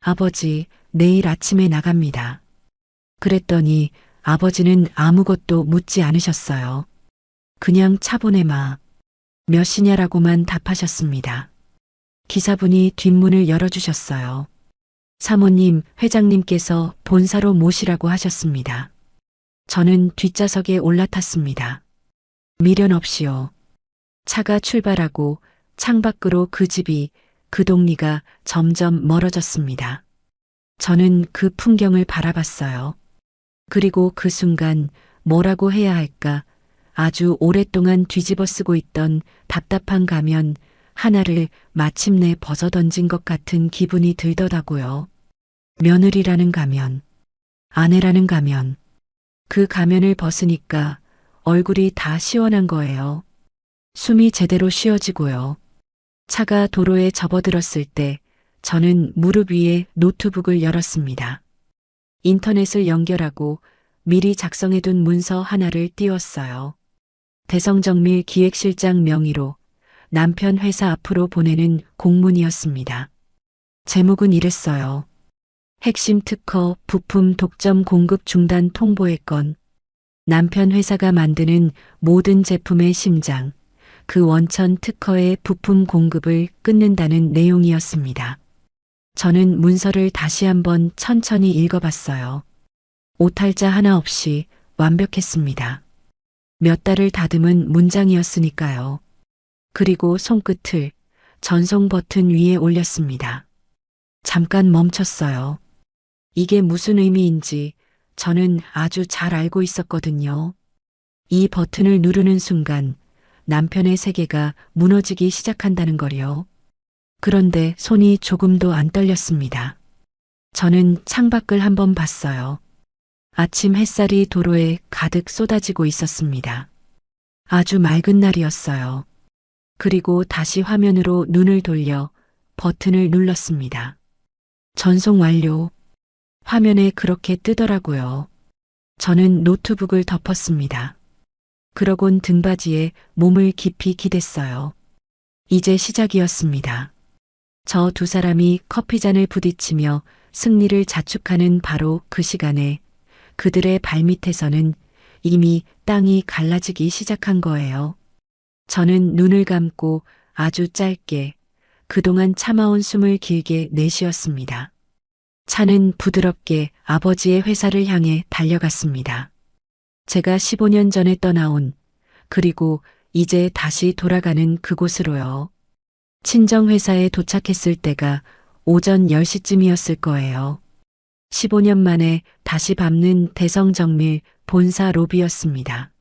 아버지, 내일 아침에 나갑니다. 그랬더니 아버지는 아무것도 묻지 않으셨어요. 그냥 차 보내마. 몇 시냐라고만 답하셨습니다. 기사분이 뒷문을 열어주셨어요. 사모님, 회장님께서 본사로 모시라고 하셨습니다. 저는 뒷좌석에 올라탔습니다. 미련 없이요. 차가 출발하고 창밖으로 그 집이, 그 동리가 점점 멀어졌습니다. 저는 그 풍경을 바라봤어요. 그리고 그 순간 뭐라고 해야 할까 아주 오랫동안 뒤집어 쓰고 있던 답답한 가면 하나를 마침내 벗어던진 것 같은 기분이 들더라고요. 며느리라는 가면, 아내라는 가면, 그 가면을 벗으니까 얼굴이 다 시원한 거예요. 숨이 제대로 쉬어지고요. 차가 도로에 접어들었을 때 저는 무릎 위에 노트북을 열었습니다. 인터넷을 연결하고 미리 작성해둔 문서 하나를 띄웠어요. 대성정밀 기획실장 명의로 남편 회사 앞으로 보내는 공문이었습니다. 제목은 이랬어요. 핵심 특허 부품 독점 공급 중단 통보의 건. 남편 회사가 만드는 모든 제품의 심장, 그 원천 특허의 부품 공급을 끊는다는 내용이었습니다. 저는 문서를 다시 한번 천천히 읽어봤어요. 오탈자 하나 없이 완벽했습니다. 몇 달을 다듬은 문장이었으니까요. 그리고 손끝을 전송 버튼 위에 올렸습니다. 잠깐 멈췄어요. 이게 무슨 의미인지 저는 아주 잘 알고 있었거든요. 이 버튼을 누르는 순간 남편의 세계가 무너지기 시작한다는 거요. 그런데 손이 조금도 안 떨렸습니다. 저는 창밖을 한번 봤어요. 아침 햇살이 도로에 가득 쏟아지고 있었습니다. 아주 맑은 날이었어요. 그리고 다시 화면으로 눈을 돌려 버튼을 눌렀습니다. 전송 완료. 화면에 그렇게 뜨더라고요. 저는 노트북을 덮었습니다. 그러곤 등받이에 몸을 깊이 기댔어요. 이제 시작이었습니다. 저 두 사람이 커피잔을 부딪히며 승리를 자축하는 바로 그 시간에 그들의 발밑에서는 이미 땅이 갈라지기 시작한 거예요. 저는 눈을 감고 아주 짧게 그동안 참아온 숨을 길게 내쉬었습니다. 차는 부드럽게 아버지의 회사를 향해 달려갔습니다. 제가 15년 전에 떠나온, 그리고 이제 다시 돌아가는 그곳으로요. 친정회사에 도착했을 때가 오전 10시쯤이었을 거예요. 15년 만에 다시 밟는 대성정밀 본사 로비였습니다.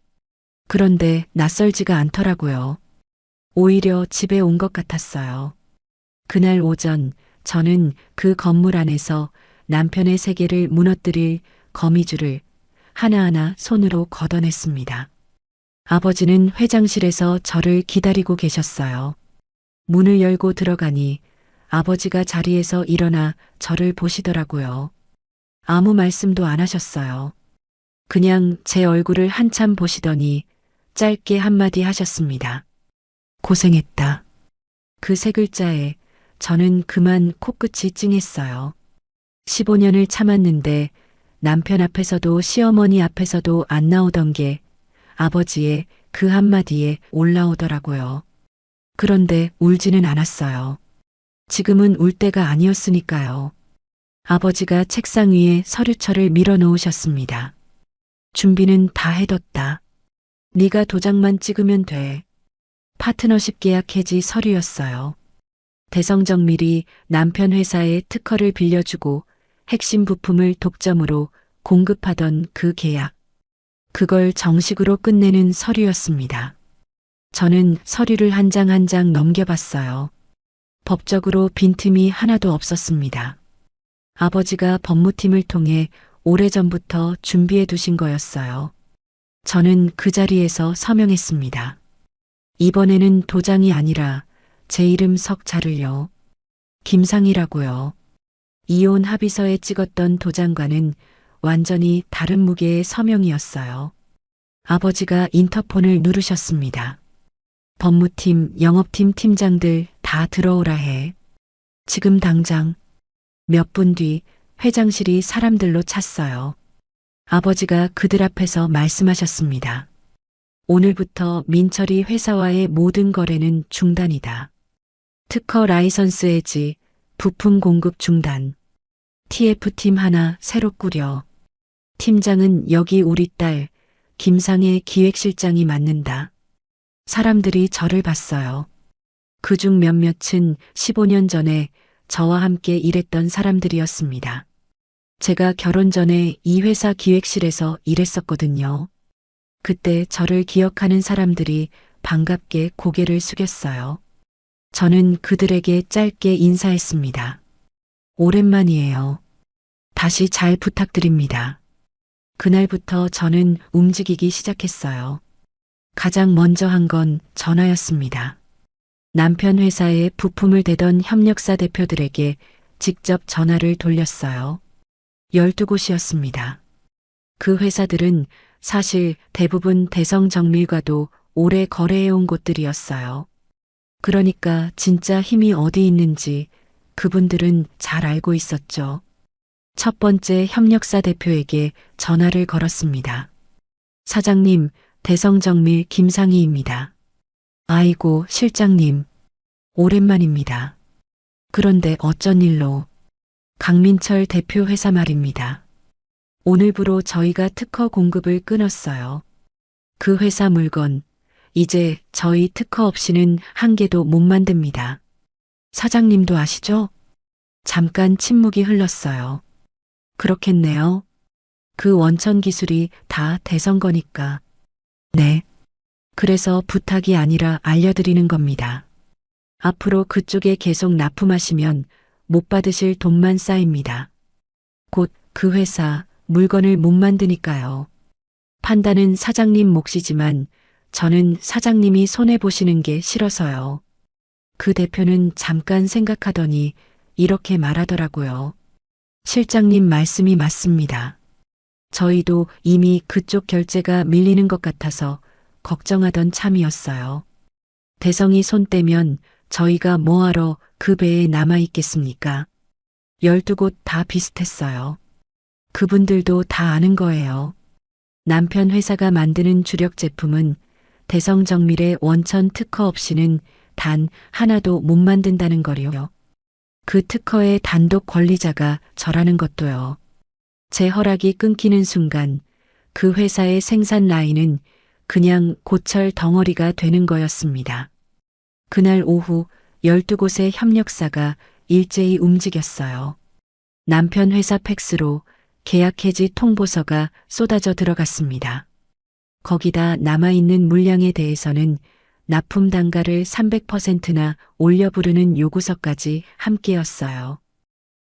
그런데 낯설지가 않더라고요. 오히려 집에 온 것 같았어요. 그날 오전 저는 그 건물 안에서 남편의 세계를 무너뜨릴 거미줄을 하나하나 손으로 걷어냈습니다. 아버지는 회장실에서 저를 기다리고 계셨어요. 문을 열고 들어가니 아버지가 자리에서 일어나 저를 보시더라고요. 아무 말씀도 안 하셨어요. 그냥 제 얼굴을 한참 보시더니 짧게 한마디 하셨습니다. 고생했다. 그 세 글자에 저는 그만 코끝이 찡했어요. 15년을 참았는데 남편 앞에서도 시어머니 앞에서도 안 나오던 게 아버지의 그 한마디에 올라오더라고요. 그런데 울지는 않았어요. 지금은 울 때가 아니었으니까요. 아버지가 책상 위에 서류철을 밀어 놓으셨습니다. 준비는 다 해뒀다. 네가 도장만 찍으면 돼. 파트너십 계약 해지 서류였어요. 대성정밀이 남편 회사에 특허를 빌려주고 핵심 부품을 독점으로 공급하던 그 계약. 그걸 정식으로 끝내는 서류였습니다. 저는 서류를 한 장 한 장 넘겨봤어요. 법적으로 빈틈이 하나도 없었습니다. 아버지가 법무팀을 통해 오래전부터 준비해 두신 거였어요. 저는 그 자리에서 서명했습니다. 이번에는 도장이 아니라 제 이름 석 자를요. 김상이라고요. 이혼 합의서에 찍었던 도장과는 완전히 다른 무게의 서명이었어요. 아버지가 인터폰을 누르셨습니다. 법무팀, 영업팀 팀장들 다 들어오라 해. 지금 당장. 몇 분 뒤 회장실이 사람들로 찼어요. 아버지가 그들 앞에서 말씀하셨습니다. 오늘부터 민철이 회사와의 모든 거래는 중단이다. 특허 라이선스 해지, 부품 공급 중단. TF팀 하나 새로 꾸려. 팀장은 여기 우리 딸 김상의 기획실장이 맡는다. 사람들이 저를 봤어요. 그중 몇몇은 15년 전에 저와 함께 일했던 사람들이었습니다. 제가 결혼 전에 이 회사 기획실에서 일했었거든요. 그때 저를 기억하는 사람들이 반갑게 고개를 숙였어요. 저는 그들에게 짧게 인사했습니다. 오랜만이에요. 다시 잘 부탁드립니다. 그날부터 저는 움직이기 시작했어요. 가장 먼저 한 건 전화였습니다. 남편 회사에 부품을 대던 협력사 대표들에게 직접 전화를 돌렸어요. 12곳이었습니다. 그 회사들은 사실 대부분 대성정밀과도 오래 거래해온 곳들이었어요. 그러니까 진짜 힘이 어디 있는지 그분들은 잘 알고 있었죠. 첫 번째 협력사 대표에게 전화를 걸었습니다. 사장님, 대성정밀 김상희입니다. 아이고, 실장님. 오랜만입니다. 그런데 어쩐 일로? 강민철 대표 회사 말입니다. 오늘부로 저희가 특허 공급을 끊었어요. 그 회사 물건, 이제 저희 특허 없이는 한 개도 못 만듭니다. 사장님도 아시죠? 잠깐 침묵이 흘렀어요. 그렇겠네요. 그 원천 기술이 다 대성 거니까. 네. 그래서 부탁이 아니라 알려드리는 겁니다. 앞으로 그쪽에 계속 납품하시면 못 받으실 돈만 쌓입니다. 곧 그 회사 물건을 못 만드니까요. 판단은 사장님 몫이지만 저는 사장님이 손해보시는 게 싫어서요. 그 대표는 잠깐 생각하더니 이렇게 말하더라고요. 실장님 말씀이 맞습니다. 저희도 이미 그쪽 결제가 밀리는 것 같아서 걱정하던 참이었어요. 대성이 손 떼면 저희가 뭐하러 그 배에 남아있겠습니까? 12곳 다 비슷했어요. 그분들도 다 아는 거예요. 남편 회사가 만드는 주력 제품은 대성정밀의 원천 특허 없이는 단 하나도 못 만든다는 거요. 그 특허의 단독 권리자가 저라는 것도요. 제 허락이 끊기는 순간 그 회사의 생산 라인은 그냥 고철 덩어리가 되는 거였습니다. 그날 오후 12곳의 협력사가 일제히 움직였어요. 남편 회사 팩스로 계약 해지 통보서가 쏟아져 들어갔습니다. 거기다 남아있는 물량에 대해서는 납품 단가를 300%나 올려 부르는 요구서까지 함께였어요.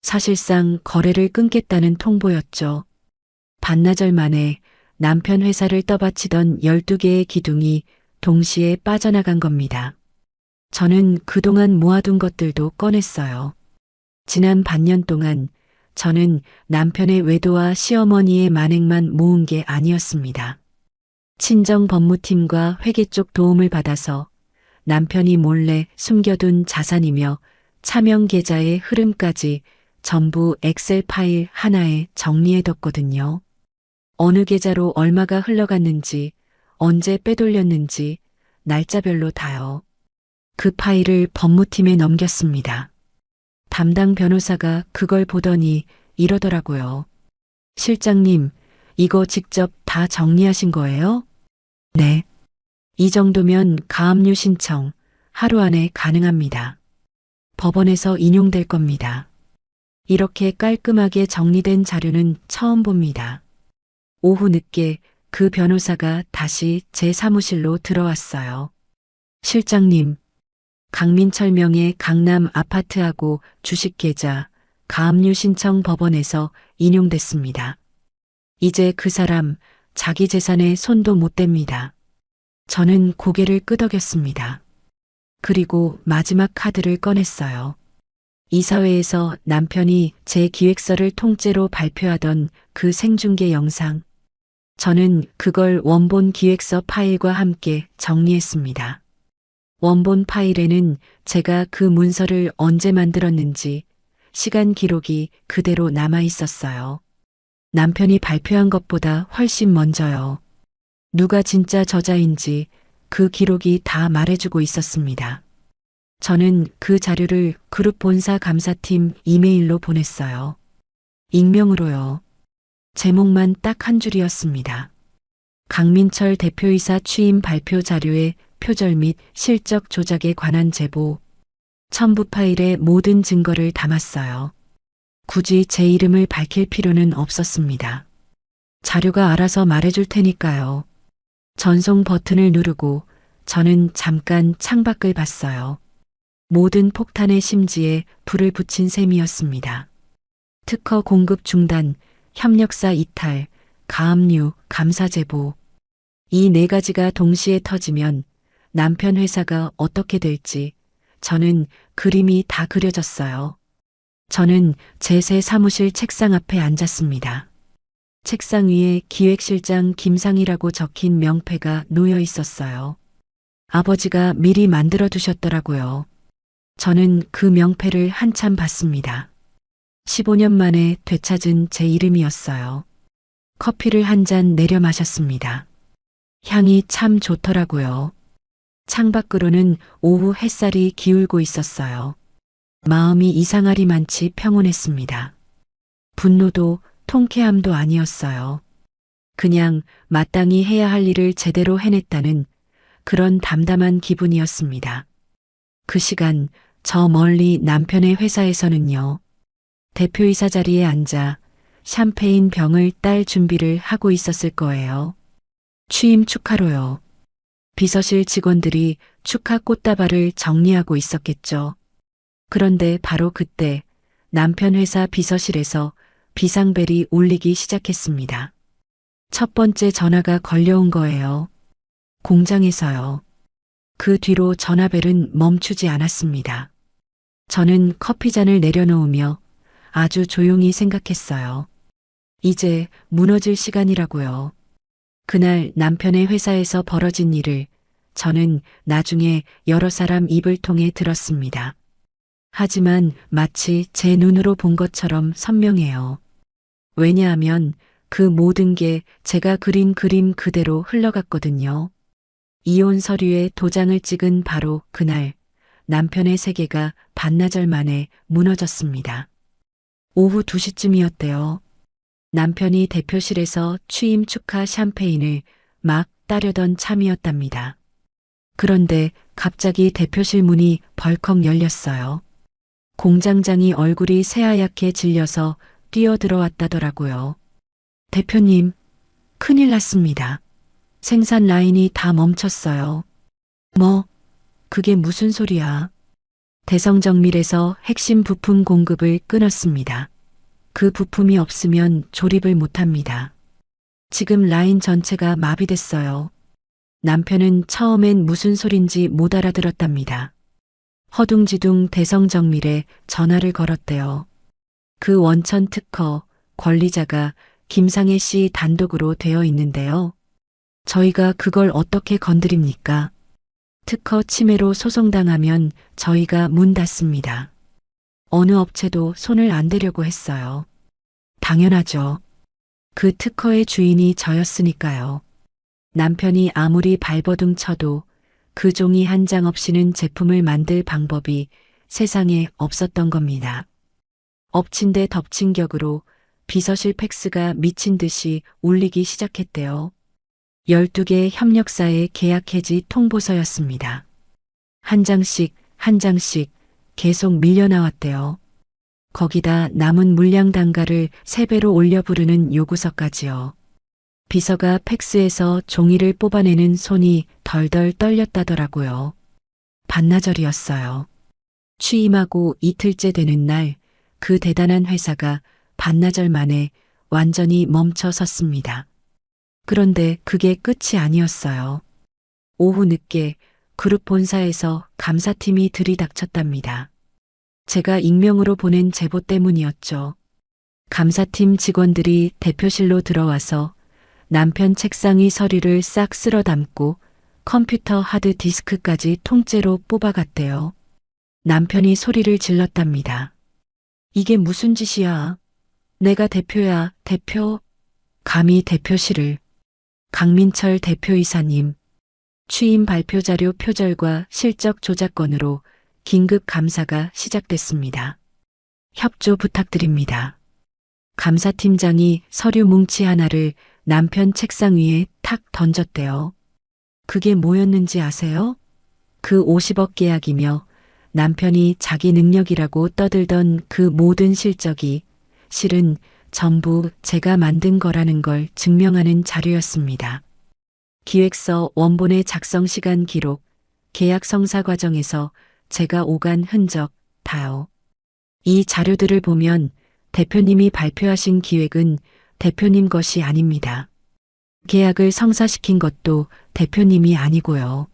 사실상 거래를 끊겠다는 통보였죠. 반나절 만에 남편 회사를 떠받치던 12개의 기둥이 동시에 빠져나간 겁니다. 저는 그동안 모아둔 것들도 꺼냈어요. 지난 반년 동안 저는 남편의 외도와 시어머니의 만행만 모은 게 아니었습니다. 친정 법무팀과 회계 쪽 도움을 받아서 남편이 몰래 숨겨둔 자산이며 차명 계좌의 흐름까지 전부 엑셀 파일 하나에 정리해뒀거든요. 어느 계좌로 얼마가 흘러갔는지, 언제 빼돌렸는지, 날짜별로 다요. 그 파일을 법무팀에 넘겼습니다. 담당 변호사가 그걸 보더니 이러더라고요. 실장님, 이거 직접 다 정리하신 거예요? 네. 이 정도면 가압류 신청 하루 안에 가능합니다. 법원에서 인용될 겁니다. 이렇게 깔끔하게 정리된 자료는 처음 봅니다. 오후 늦게 그 변호사가 다시 제 사무실로 들어왔어요. 실장님, 강민철 명의 강남 아파트하고 주식계좌, 가압류 신청 법원에서 인용됐습니다. 이제 그 사람 자기 재산에 손도 못 댑니다. 저는 고개를 끄덕였습니다. 그리고 마지막 카드를 꺼냈어요. 이사회에서 남편이 제 기획서를 통째로 발표하던 그 생중계 영상. 저는 그걸 원본 기획서 파일과 함께 정리했습니다. 원본 파일에는 제가 그 문서를 언제 만들었는지 시간 기록이 그대로 남아 있었어요. 남편이 발표한 것보다 훨씬 먼저요. 누가 진짜 저자인지 그 기록이 다 말해주고 있었습니다. 저는 그 자료를 그룹 본사 감사팀 이메일로 보냈어요. 익명으로요. 제목만 딱 한 줄이었습니다. 강민철 대표이사 취임 발표 자료의 표절 및 실적 조작에 관한 제보. 첨부 파일에 모든 증거를 담았어요. 굳이 제 이름을 밝힐 필요는 없었습니다. 자료가 알아서 말해줄 테니까요. 전송 버튼을 누르고 저는 잠깐 창밖을 봤어요. 모든 폭탄의 심지에 불을 붙인 셈이었습니다. 특허 공급 중단, 협력사 이탈, 가압류, 감사 제보. 이 네 가지가 동시에 터지면 남편 회사가 어떻게 될지 저는 그림이 다 그려졌어요. 저는 제 새 사무실 책상 앞에 앉았습니다. 책상 위에 기획실장 김상이라고 적힌 명패가 놓여 있었어요. 아버지가 미리 만들어 두셨더라고요. 저는 그 명패를 한참 봤습니다. 15년 만에 되찾은 제 이름이었어요. 커피를 한 잔 내려 마셨습니다. 향이 참 좋더라고요. 창밖으로는 오후 햇살이 기울고 있었어요. 마음이 이상하리만치 평온했습니다. 분노도 통쾌함도 아니었어요. 그냥 마땅히 해야 할 일을 제대로 해냈다는 그런 담담한 기분이었습니다. 그 시간 저 멀리 남편의 회사에서는요. 대표이사 자리에 앉아 샴페인 병을 딸 준비를 하고 있었을 거예요. 취임 축하로요. 비서실 직원들이 축하 꽃다발을 정리하고 있었겠죠. 그런데 바로 그때 남편 회사 비서실에서 비상벨이 울리기 시작했습니다. 첫 번째 전화가 걸려온 거예요. 공장에서요. 그 뒤로 전화벨은 멈추지 않았습니다. 저는 커피잔을 내려놓으며 아주 조용히 생각했어요. 이제 무너질 시간이라고요. 그날 남편의 회사에서 벌어진 일을 저는 나중에 여러 사람 입을 통해 들었습니다. 하지만 마치 제 눈으로 본 것처럼 선명해요. 왜냐하면 그 모든 게 제가 그린 그림 그대로 흘러갔거든요. 이혼 서류에 도장을 찍은 바로 그날 남편의 세계가 반나절 만에 무너졌습니다. 오후 2시쯤이었대요. 남편이 대표실에서 취임 축하 샴페인을 막 따려던 참이었답니다. 그런데 갑자기 대표실 문이 벌컥 열렸어요. 공장장이 얼굴이 새하얗게 질려서 뛰어들어왔다더라고요. 대표님, 큰일 났습니다. 생산 라인이 다 멈췄어요. 뭐, 그게 무슨 소리야? 대성정밀에서 핵심 부품 공급을 끊었습니다. 그 부품이 없으면 조립을 못합니다. 지금 라인 전체가 마비됐어요. 남편은 처음엔 무슨 소린지 못 알아들었답니다. 허둥지둥 대성정밀에 전화를 걸었대요. 그 원천 특허 권리자가 김상혜 씨 단독으로 되어 있는데요. 저희가 그걸 어떻게 건드립니까? 특허 침해로 소송당하면 저희가 문 닫습니다. 어느 업체도 손을 안 대려고 했어요. 당연하죠. 그 특허의 주인이 저였으니까요. 남편이 아무리 발버둥 쳐도 그 종이 한 장 없이는 제품을 만들 방법이 세상에 없었던 겁니다. 엎친 데 덮친 격으로 비서실 팩스가 미친 듯이 울리기 시작했대요. 12개 협력사의 계약 해지 통보서였습니다. 한 장씩 한 장씩 계속 밀려나왔대요. 거기다 남은 물량 단가를 3배로 올려 부르는 요구서까지요. 비서가 팩스에서 종이를 뽑아내는 손이 덜덜 떨렸다더라고요. 반나절이었어요. 취임하고 이틀째 되는 날, 그 대단한 회사가 반나절 만에 완전히 멈춰 섰습니다. 그런데 그게 끝이 아니었어요. 오후 늦게 그룹 본사에서 감사팀이 들이닥쳤답니다. 제가 익명으로 보낸 제보 때문이었죠. 감사팀 직원들이 대표실로 들어와서 남편 책상 위 서류를 싹 쓸어 담고 컴퓨터 하드디스크까지 통째로 뽑아갔대요. 남편이 소리를 질렀답니다. 이게 무슨 짓이야? 내가 대표야, 대표. 감히 대표실을. 강민철 대표이사님. 취임 발표 자료 표절과 실적 조작건으로 긴급 감사가 시작됐습니다. 협조 부탁드립니다. 감사팀장이 서류 뭉치 하나를 남편 책상 위에 탁 던졌대요. 그게 뭐였는지 아세요? 그 50억 계약이며 남편이 자기 능력이라고 떠들던 그 모든 실적이 실은 전부 제가 만든 거라는 걸 증명하는 자료였습니다. 기획서 원본의 작성 시간 기록, 계약 성사 과정에서 제가 오간 흔적 다요. 이 자료들을 보면 대표님이 발표하신 기획은 대표님 것이 아닙니다. 계약을 성사시킨 것도 대표님이 아니고요.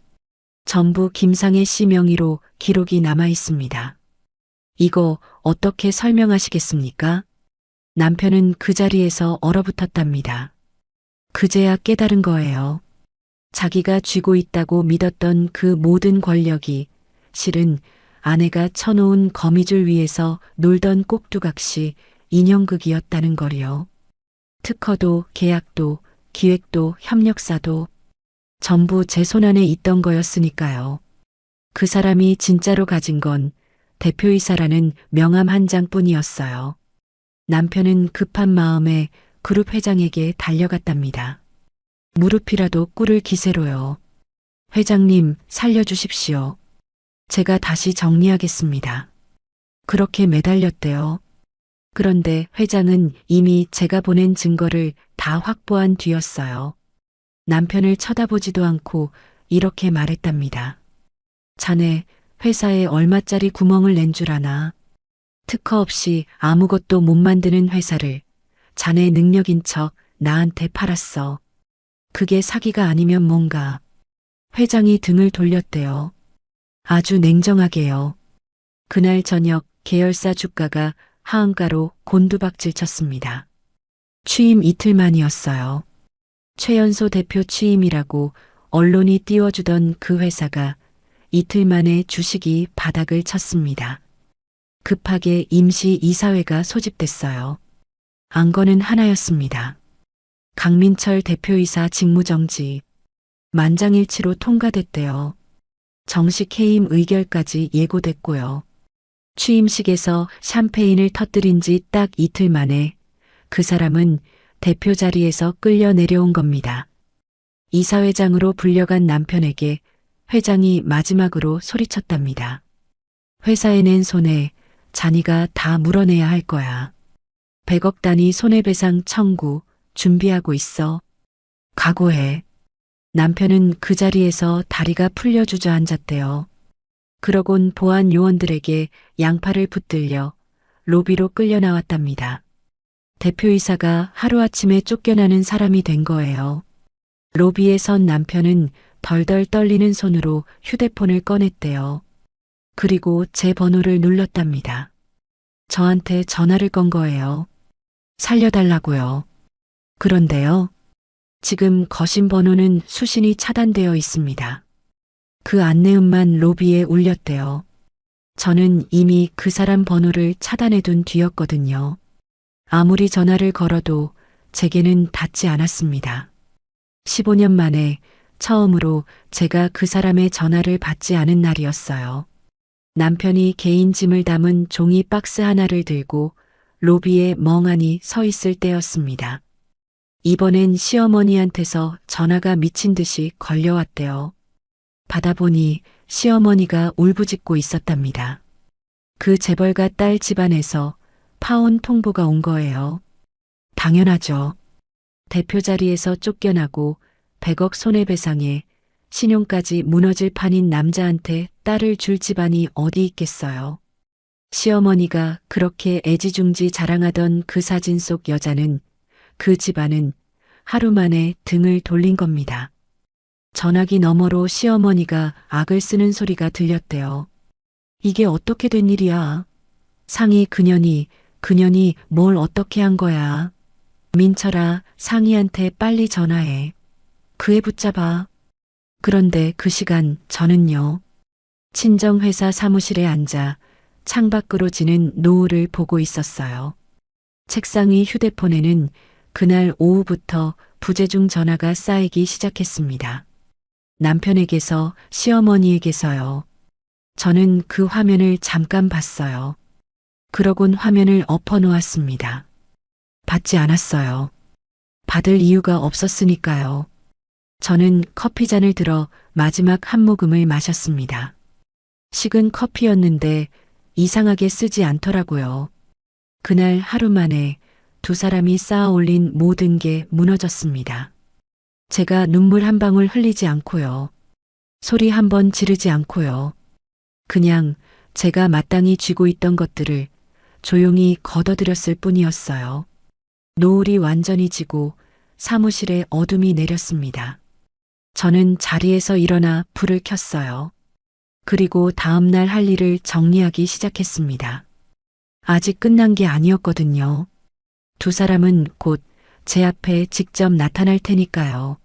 전부 김상혜 씨 명의로 기록이 남아 있습니다. 이거 어떻게 설명하시겠습니까? 남편은 그 자리에서 얼어붙었답니다. 그제야 깨달은 거예요. 자기가 쥐고 있다고 믿었던 그 모든 권력이 실은 아내가 쳐놓은 거미줄 위에서 놀던 꼭두각시 인형극이었다는 거리요. 특허도 계약도 기획도 협력사도 전부 제 손안에 있던 거였으니까요. 그 사람이 진짜로 가진 건 대표이사라는 명함 한 장뿐이었어요. 남편은 급한 마음에 그룹 회장에게 달려갔답니다. 무릎이라도 꿇을 기세로요. 회장님, 살려주십시오. 제가 다시 정리하겠습니다. 그렇게 매달렸대요. 그런데 회장은 이미 제가 보낸 증거를 다 확보한 뒤였어요. 남편을 쳐다보지도 않고 이렇게 말했답니다. 자네 회사에 얼마짜리 구멍을 낸 줄 아나? 특허 없이 아무것도 못 만드는 회사를 자네 능력인 척 나한테 팔았어. 그게 사기가 아니면 뭔가. 회장이 등을 돌렸대요. 아주 냉정하게요. 그날 저녁 계열사 주가가 하한가로 곤두박질 쳤습니다. 취임 이틀 만이었어요. 최연소 대표 취임이라고 언론이 띄워주던 그 회사가 이틀 만에 주식이 바닥을 쳤습니다. 급하게 임시 이사회가 소집됐어요. 안건은 하나였습니다. 강민철 대표이사 직무정지. 만장일치로 통과됐대요. 정식 해임 의결까지 예고됐고요. 취임식에서 샴페인을 터뜨린 지 딱 이틀 만에 그 사람은 대표 자리에서 끌려 내려온 겁니다. 이사회장으로 불려간 남편에게 회장이 마지막으로 소리쳤답니다. 회사에 낸 손해 자네가 다 물어내야 할 거야. 100억 단위 손해배상 청구 준비하고 있어. 각오해. 남편은 그 자리에서 다리가 풀려 주저앉았대요. 그러곤 보안 요원들에게 양팔을 붙들려 로비로 끌려 나왔답니다. 대표이사가 하루아침에 쫓겨나는 사람이 된 거예요. 로비에 선 남편은 덜덜 떨리는 손으로 휴대폰을 꺼냈대요. 그리고 제 번호를 눌렀답니다. 저한테 전화를 건 거예요. 살려달라고요. 그런데요. 지금 거신 번호는 수신이 차단되어 있습니다. 그 안내음만 로비에 울렸대요. 저는 이미 그 사람 번호를 차단해둔 뒤였거든요. 아무리 전화를 걸어도 제게는 닿지 않았습니다. 15년 만에 처음으로 제가 그 사람의 전화를 받지 않은 날이었어요. 남편이 개인 짐을 담은 종이 박스 하나를 들고 로비에 멍하니 서 있을 때였습니다. 이번엔 시어머니한테서 전화가 미친 듯이 걸려왔대요. 받아보니 시어머니가 울부짖고 있었답니다. 그 재벌가 딸 집안에서 파혼 통보가 온 거예요. 당연하죠. 대표 자리에서 쫓겨나고 100억 손해배상에 신용까지 무너질 판인 남자한테 딸을 줄 집안이 어디 있겠어요. 시어머니가 그렇게 애지중지 자랑하던 그 사진 속 여자는, 그 집안은 하루 만에 등을 돌린 겁니다. 전화기 너머로 시어머니가 악을 쓰는 소리가 들렸대요. 이게 어떻게 된 일이야? 상희 그년이 뭘 어떻게 한 거야? 민철아, 상희한테 빨리 전화해. 그 애 붙잡아. 그런데 그 시간 저는요. 친정회사 사무실에 앉아 창밖으로 지는 노을을 보고 있었어요. 책상 위 휴대폰에는 그날 오후부터 부재중 전화가 쌓이기 시작했습니다. 남편에게서, 시어머니에게서요. 저는 그 화면을 잠깐 봤어요. 그러곤 화면을 엎어놓았습니다. 받지 않았어요. 받을 이유가 없었으니까요. 저는 커피잔을 들어 마지막 한 모금을 마셨습니다. 식은 커피였는데 이상하게 쓰지 않더라고요. 그날 하루 만에 두 사람이 쌓아 올린 모든 게 무너졌습니다. 제가 눈물 한 방울 흘리지 않고요. 소리 한 번 지르지 않고요. 그냥 제가 마땅히 쥐고 있던 것들을 조용히 걷어들였을 뿐이었어요. 노을이 완전히 지고 사무실에 어둠이 내렸습니다. 저는 자리에서 일어나 불을 켰어요. 그리고 다음날 할 일을 정리하기 시작했습니다. 아직 끝난 게 아니었거든요. 두 사람은 곧 제 앞에 직접 나타날 테니까요.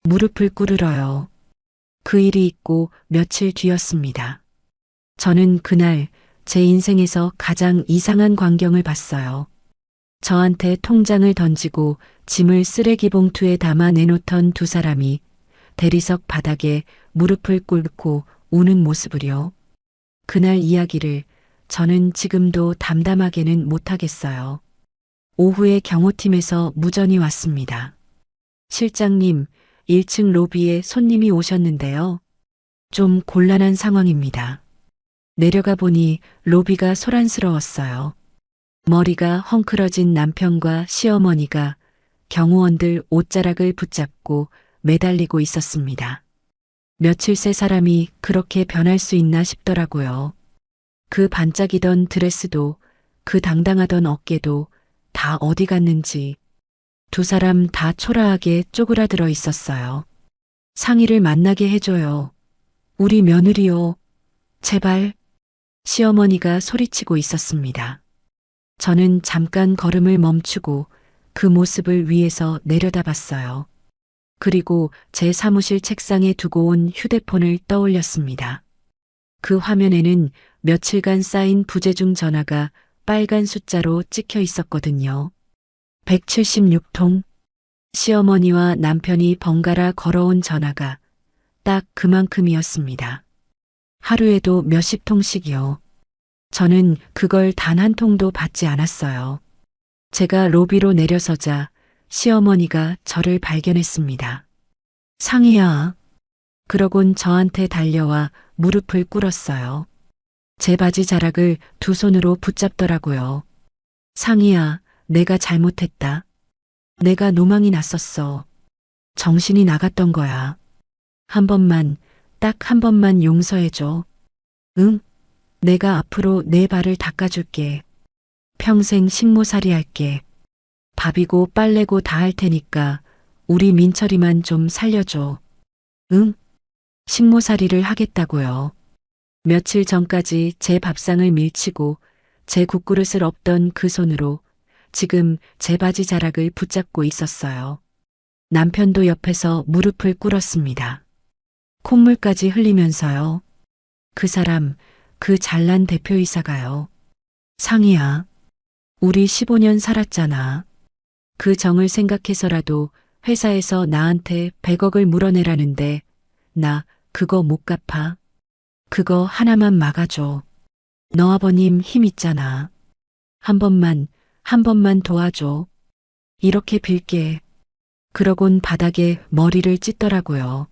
무릎을 꿇으러요. 그 일이 있고 며칠 뒤였습니다. 저는 그날 제 인생에서 가장 이상한 광경을 봤어요. 저한테 통장을 던지고 짐을 쓰레기 봉투에 담아 내놓던 두 사람이 대리석 바닥에 무릎을 꿇고 우는 모습을요. 그날 이야기를 저는 지금도 담담하게는 못하겠어요. 오후에 경호팀에서 무전이 왔습니다. 실장님, 1층 로비에 손님이 오셨는데요. 좀 곤란한 상황입니다. 내려가 보니 로비가 소란스러웠어요. 머리가 헝클어진 남편과 시어머니가 경호원들 옷자락을 붙잡고 매달리고 있었습니다. 며칠 새 사람이 그렇게 변할 수 있나 싶더라고요. 그 반짝이던 드레스도, 그 당당하던 어깨도 다 어디 갔는지 두 사람 다 초라하게 쪼그라들어 있었어요. 상희를 만나게 해줘요. 우리 며느리요. 제발. 시어머니가 소리치고 있었습니다. 저는 잠깐 걸음을 멈추고 그 모습을 위에서 내려다봤어요. 그리고 제 사무실 책상에 두고 온 휴대폰을 떠올렸습니다. 그 화면에는 며칠간 쌓인 부재중 전화가 빨간 숫자로 찍혀 있었거든요. 176통. 시어머니와 남편이 번갈아 걸어온 전화가 딱 그만큼이었습니다. 하루에도 몇십 통씩이요. 저는 그걸 단 한 통도 받지 않았어요. 제가 로비로 내려서자 시어머니가 저를 발견했습니다. 상희야. 그러곤 저한테 달려와 무릎을 꿇었어요. 제 바지 자락을 두 손으로 붙잡더라고요. 상희야, 내가 잘못했다. 내가 노망이 났었어. 정신이 나갔던 거야. 한 번만, 딱 한 번만 용서해줘. 응? 내가 앞으로 내 발을 닦아줄게. 평생 식모살이 할게. 밥이고 빨래고 다 할 테니까 우리 민철이만 좀 살려줘. 응? 식모살이를 하겠다고요. 며칠 전까지 제 밥상을 밀치고 제 국그릇을 엎던 그 손으로 지금 제 바지 자락을 붙잡고 있었어요. 남편도 옆에서 무릎을 꿇었습니다. 콧물까지 흘리면서요. 그 사람, 그 잘난 대표이사가요. 상희야, 우리 15년 살았잖아. 그 정을 생각해서라도 회사에서 나한테 100억을 물어내라는데 나 그거 못 갚아. 그거 하나만 막아줘. 너 아버님 힘 있잖아. 한 번만 도와줘. 이렇게 빌게. 그러곤 바닥에 머리를 찢더라고요.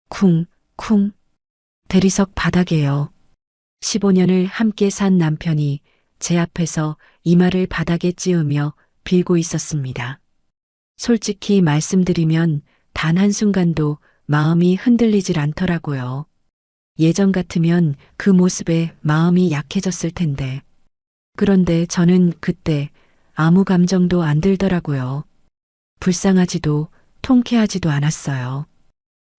쿵, 쿵. 대리석 바닥에요. 15년을 함께 산 남편이 제 앞에서 이마를 바닥에 찌으며 빌고 있었습니다. 솔직히 말씀드리면 단 한순간도 마음이 흔들리질 않더라고요. 예전 같으면 그 모습에 마음이 약해졌을 텐데. 그런데 저는 그때 아무 감정도 안 들더라고요. 불쌍하지도 통쾌하지도 않았어요.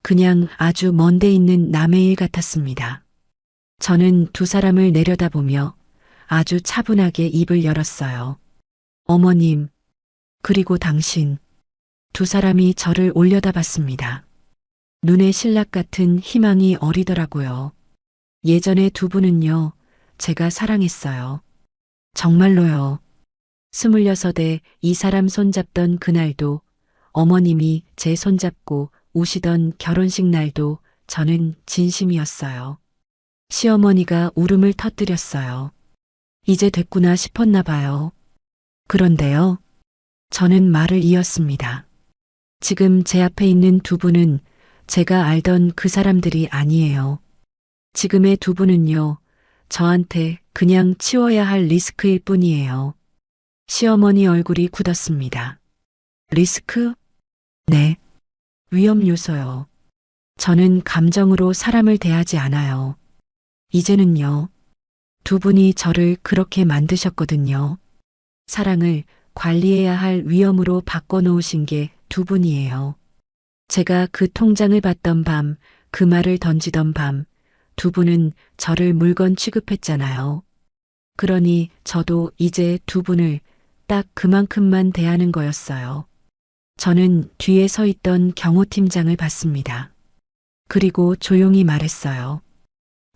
그냥 아주 먼데 있는 남의 일 같았습니다. 저는 두 사람을 내려다보며 아주 차분하게 입을 열었어요. 어머님, 그리고 당신. 두 사람이 저를 올려다봤습니다. 눈에 신락 같은 희망이 어리더라고요. 예전에 두 분은요, 제가 사랑했어요. 정말로요. 26에 이 사람 손잡던 그날도 어머님이 제 손잡고 우시던 결혼식 날도 저는 진심이었어요. 시어머니가 울음을 터뜨렸어요. 이제 됐구나 싶었나 봐요. 그런데요. 저는 말을 이었습니다. 지금 제 앞에 있는 두 분은 제가 알던 그 사람들이 아니에요. 지금의 두 분은요. 저한테 그냥 치워야 할 리스크일 뿐이에요. 시어머니 얼굴이 굳었습니다. 리스크? 네. 위험 요소요. 저는 감정으로 사람을 대하지 않아요. 이제는요. 두 분이 저를 그렇게 만드셨거든요. 사랑을 관리해야 할 위험으로 바꿔놓으신 게 두 분이에요. 제가 그 통장을 받던 밤, 그 말을 던지던 밤, 두 분은 저를 물건 취급했잖아요. 그러니 저도 이제 두 분을 딱 그만큼만 대하는 거였어요. 저는 뒤에 서 있던 경호팀장을 봤습니다. 그리고 조용히 말했어요.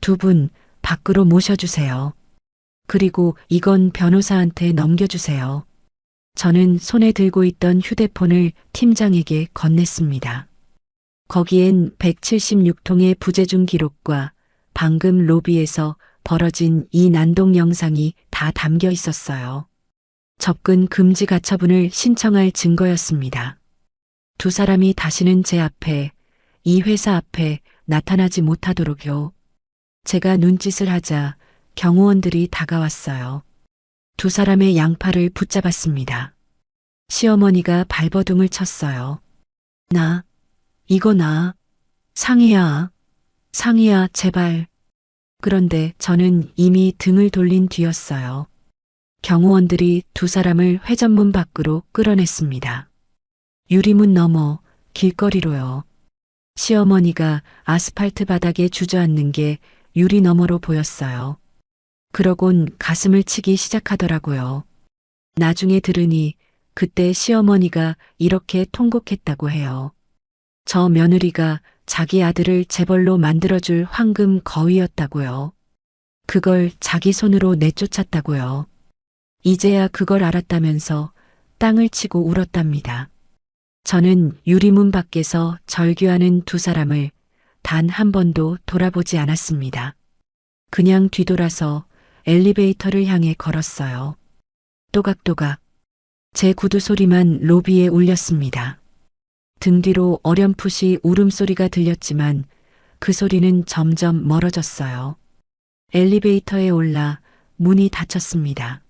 두 분 밖으로 모셔주세요. 그리고 이건 변호사한테 넘겨주세요. 저는 손에 들고 있던 휴대폰을 팀장에게 건넸습니다. 거기엔 176통의 부재중 기록과 방금 로비에서 벌어진 이 난동 영상이 다 담겨 있었어요. 접근 금지 가처분을 신청할 증거였습니다. 두 사람이 다시는 제 앞에, 이 회사 앞에 나타나지 못하도록요. 제가 눈짓을 하자 경호원들이 다가왔어요. 두 사람의 양팔을 붙잡았습니다. 시어머니가 발버둥을 쳤어요. 이거 나. 상희야, 상희야, 제발. 그런데 저는 이미 등을 돌린 뒤였어요. 경호원들이 두 사람을 회전문 밖으로 끌어냈습니다. 유리문 너머 길거리로요. 시어머니가 아스팔트 바닥에 주저앉는 게 유리 너머로 보였어요. 그러곤 가슴을 치기 시작하더라고요. 나중에 들으니 그때 시어머니가 이렇게 통곡했다고 해요. 저 며느리가 자기 아들을 재벌로 만들어줄 황금 거위였다고요. 그걸 자기 손으로 내쫓았다고요. 이제야 그걸 알았다면서 땅을 치고 울었답니다. 저는 유리문 밖에서 절규하는 두 사람을 단 한 번도 돌아보지 않았습니다. 그냥 뒤돌아서 엘리베이터를 향해 걸었어요. 또각또각. 제 구두 소리만 로비에 울렸습니다. 등 뒤로 어렴풋이 울음소리가 들렸지만 그 소리는 점점 멀어졌어요. 엘리베이터에 올라 문이 닫혔습니다.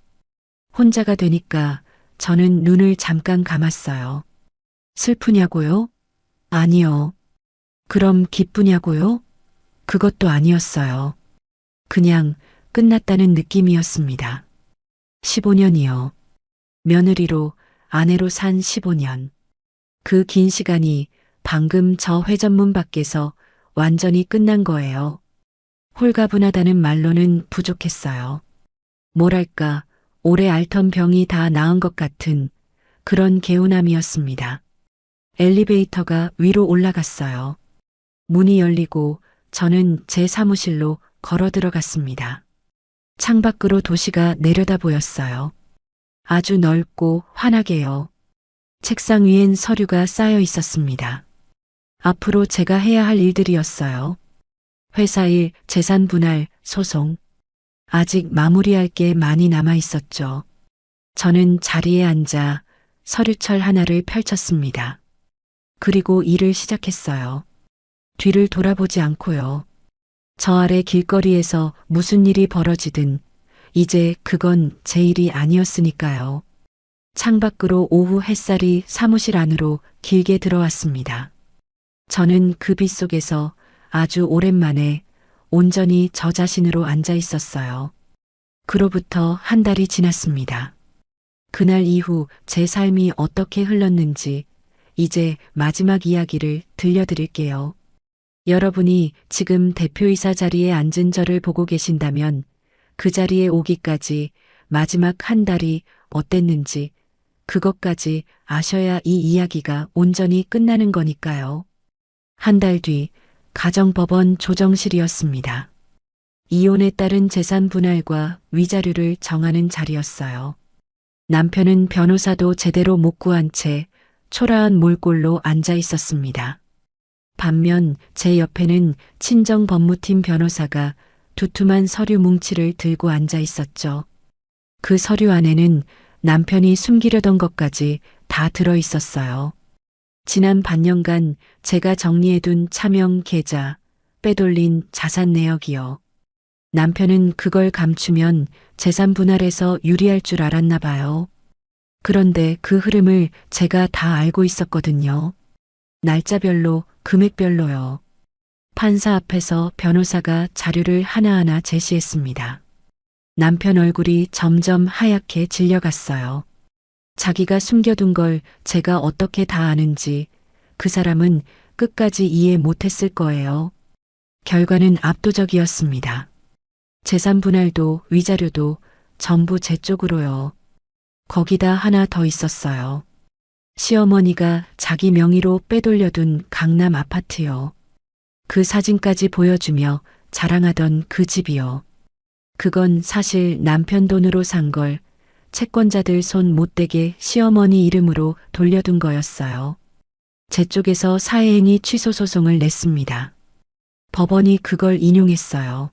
혼자가 되니까 저는 눈을 잠깐 감았어요. 슬프냐고요? 아니요. 그럼 기쁘냐고요? 그것도 아니었어요. 그냥 끝났다는 느낌이었습니다. 15년이요. 며느리로 아내로 산 15년. 그 긴 시간이 방금 저 회전문 밖에서 완전히 끝난 거예요. 홀가분하다는 말로는 부족했어요. 뭐랄까, 오래 앓던 병이 다 나은 것 같은 그런 개운함이었습니다. 엘리베이터가 위로 올라갔어요. 문이 열리고 저는 제 사무실로 걸어 들어갔습니다. 창밖으로 도시가 내려다 보였어요. 아주 넓고 환하게요. 책상 위엔 서류가 쌓여 있었습니다. 앞으로 제가 해야 할 일들이었어요. 회사 일, 재산 분할, 소송. 아직 마무리할 게 많이 남아 있었죠. 저는 자리에 앉아 서류철 하나를 펼쳤습니다. 그리고 일을 시작했어요. 뒤를 돌아보지 않고요. 저 아래 길거리에서 무슨 일이 벌어지든 이제 그건 제 일이 아니었으니까요. 창밖으로 오후 햇살이 사무실 안으로 길게 들어왔습니다. 저는 그 빛 속에서 아주 오랜만에 온전히 저 자신으로 앉아 있었어요. 그로부터 한 달이 지났습니다. 그날 이후 제 삶이 어떻게 흘렀는지 이제 마지막 이야기를 들려드릴게요. 여러분이 지금 대표이사 자리에 앉은 저를 보고 계신다면 그 자리에 오기까지 마지막 한 달이 어땠는지 그것까지 아셔야 이 이야기가 온전히 끝나는 거니까요. 한 달 뒤 가정법원 조정실이었습니다. 이혼에 따른 재산 분할과 위자료를 정하는 자리였어요. 남편은 변호사도 제대로 못 구한 채 초라한 몰골로 앉아 있었습니다. 반면 제 옆에는 친정 법무팀 변호사가 두툼한 서류 뭉치를 들고 앉아 있었죠. 그 서류 안에는 남편이 숨기려던 것까지 다 들어 있었어요. 지난 반년간 제가 정리해둔 차명 계좌, 빼돌린 자산 내역이요. 남편은 그걸 감추면 재산 분할에서 유리할 줄 알았나 봐요. 그런데 그 흐름을 제가 다 알고 있었거든요. 날짜별로, 금액별로요. 판사 앞에서 변호사가 자료를 하나하나 제시했습니다. 남편 얼굴이 점점 하얗게 질려갔어요. 자기가 숨겨둔 걸 제가 어떻게 다 아는지 그 사람은 끝까지 이해 못했을 거예요. 결과는 압도적이었습니다. 재산 분할도 위자료도 전부 제 쪽으로요. 거기다 하나 더 있었어요. 시어머니가 자기 명의로 빼돌려둔 강남 아파트요. 그 사진까지 보여주며 자랑하던 그 집이요. 그건 사실 남편 돈으로 산 걸 채권자들 손 못대게 시어머니 이름으로 돌려둔 거였어요. 제 쪽에서 사회행위 취소 소송을 냈습니다. 법원이 그걸 인용했어요.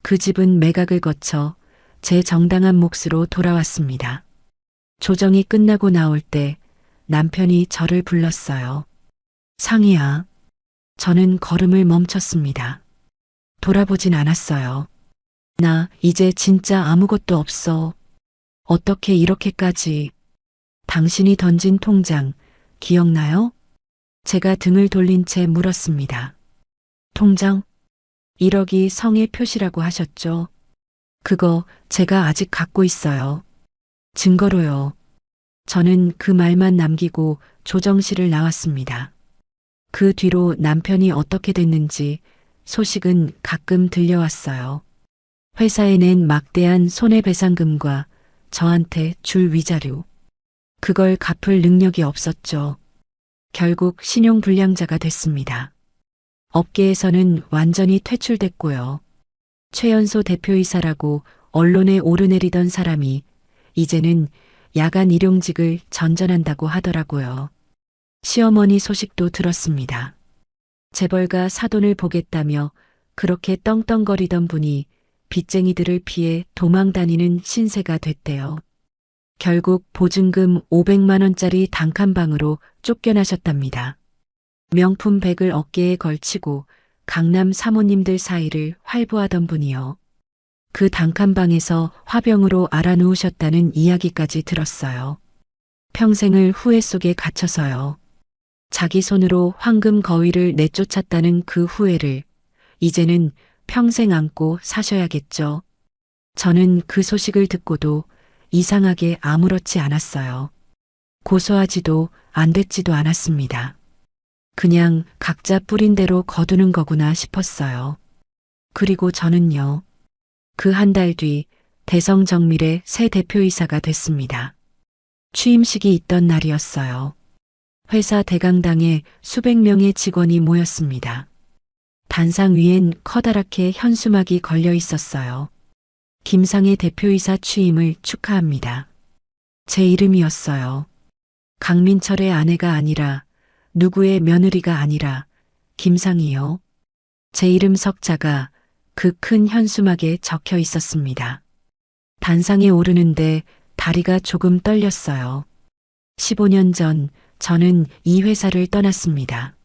그 집은 매각을 거쳐 제 정당한 몫으로 돌아왔습니다. 조정이 끝나고 나올 때 남편이 저를 불렀어요. 상희야. 저는 걸음을 멈췄습니다. 돌아보진 않았어요. 나 이제 진짜 아무것도 없어. 어떻게 이렇게까지. 당신이 던진 통장 기억나요? 제가 등을 돌린 채 물었습니다. 통장? 1억이 성의 표시라고 하셨죠? 그거 제가 아직 갖고 있어요. 증거로요. 저는 그 말만 남기고 조정실을 나왔습니다. 그 뒤로 남편이 어떻게 됐는지 소식은 가끔 들려왔어요. 회사에 낸 막대한 손해배상금과 저한테 줄 위자료. 그걸 갚을 능력이 없었죠. 결국 신용불량자가 됐습니다. 업계에서는 완전히 퇴출됐고요. 최연소 대표이사라고 언론에 오르내리던 사람이 이제는 야간 일용직을 전전한다고 하더라고요. 시어머니 소식도 들었습니다. 재벌가 사돈을 보겠다며 그렇게 떵떵거리던 분이 빚쟁이들을 피해 도망 다니는 신세가 됐대요. 결국 보증금 500만 원짜리 단칸방으로 쫓겨나셨답니다. 명품 백을 어깨에 걸치고 강남 사모님들 사이를 활보하던 분이요. 그 단칸방에서 화병으로 알아누우셨다는 이야기까지 들었어요. 평생을 후회 속에 갇혀서요. 자기 손으로 황금 거위를 내쫓았다는 그 후회를 이제는 평생 안고 사셔야겠죠. 저는 그 소식을 듣고도 이상하게 아무렇지 않았어요. 고소하지도 안 됐지도 않았습니다. 그냥 각자 뿌린 대로 거두는 거구나 싶었어요. 그리고 저는요. 그 한 달 뒤 대성정밀의 새 대표이사가 됐습니다. 취임식이 있던 날이었어요. 회사 대강당에 수백 명의 직원이 모였습니다. 단상 위엔 커다랗게 현수막이 걸려 있었어요. 김상의 대표이사 취임을 축하합니다. 제 이름이었어요. 강민철의 아내가 아니라, 누구의 며느리가 아니라 김상이요. 제 이름 석자가 그 큰 현수막에 적혀 있었습니다. 단상에 오르는데 다리가 조금 떨렸어요. 15년 전 저는 이 회사를 떠났습니다.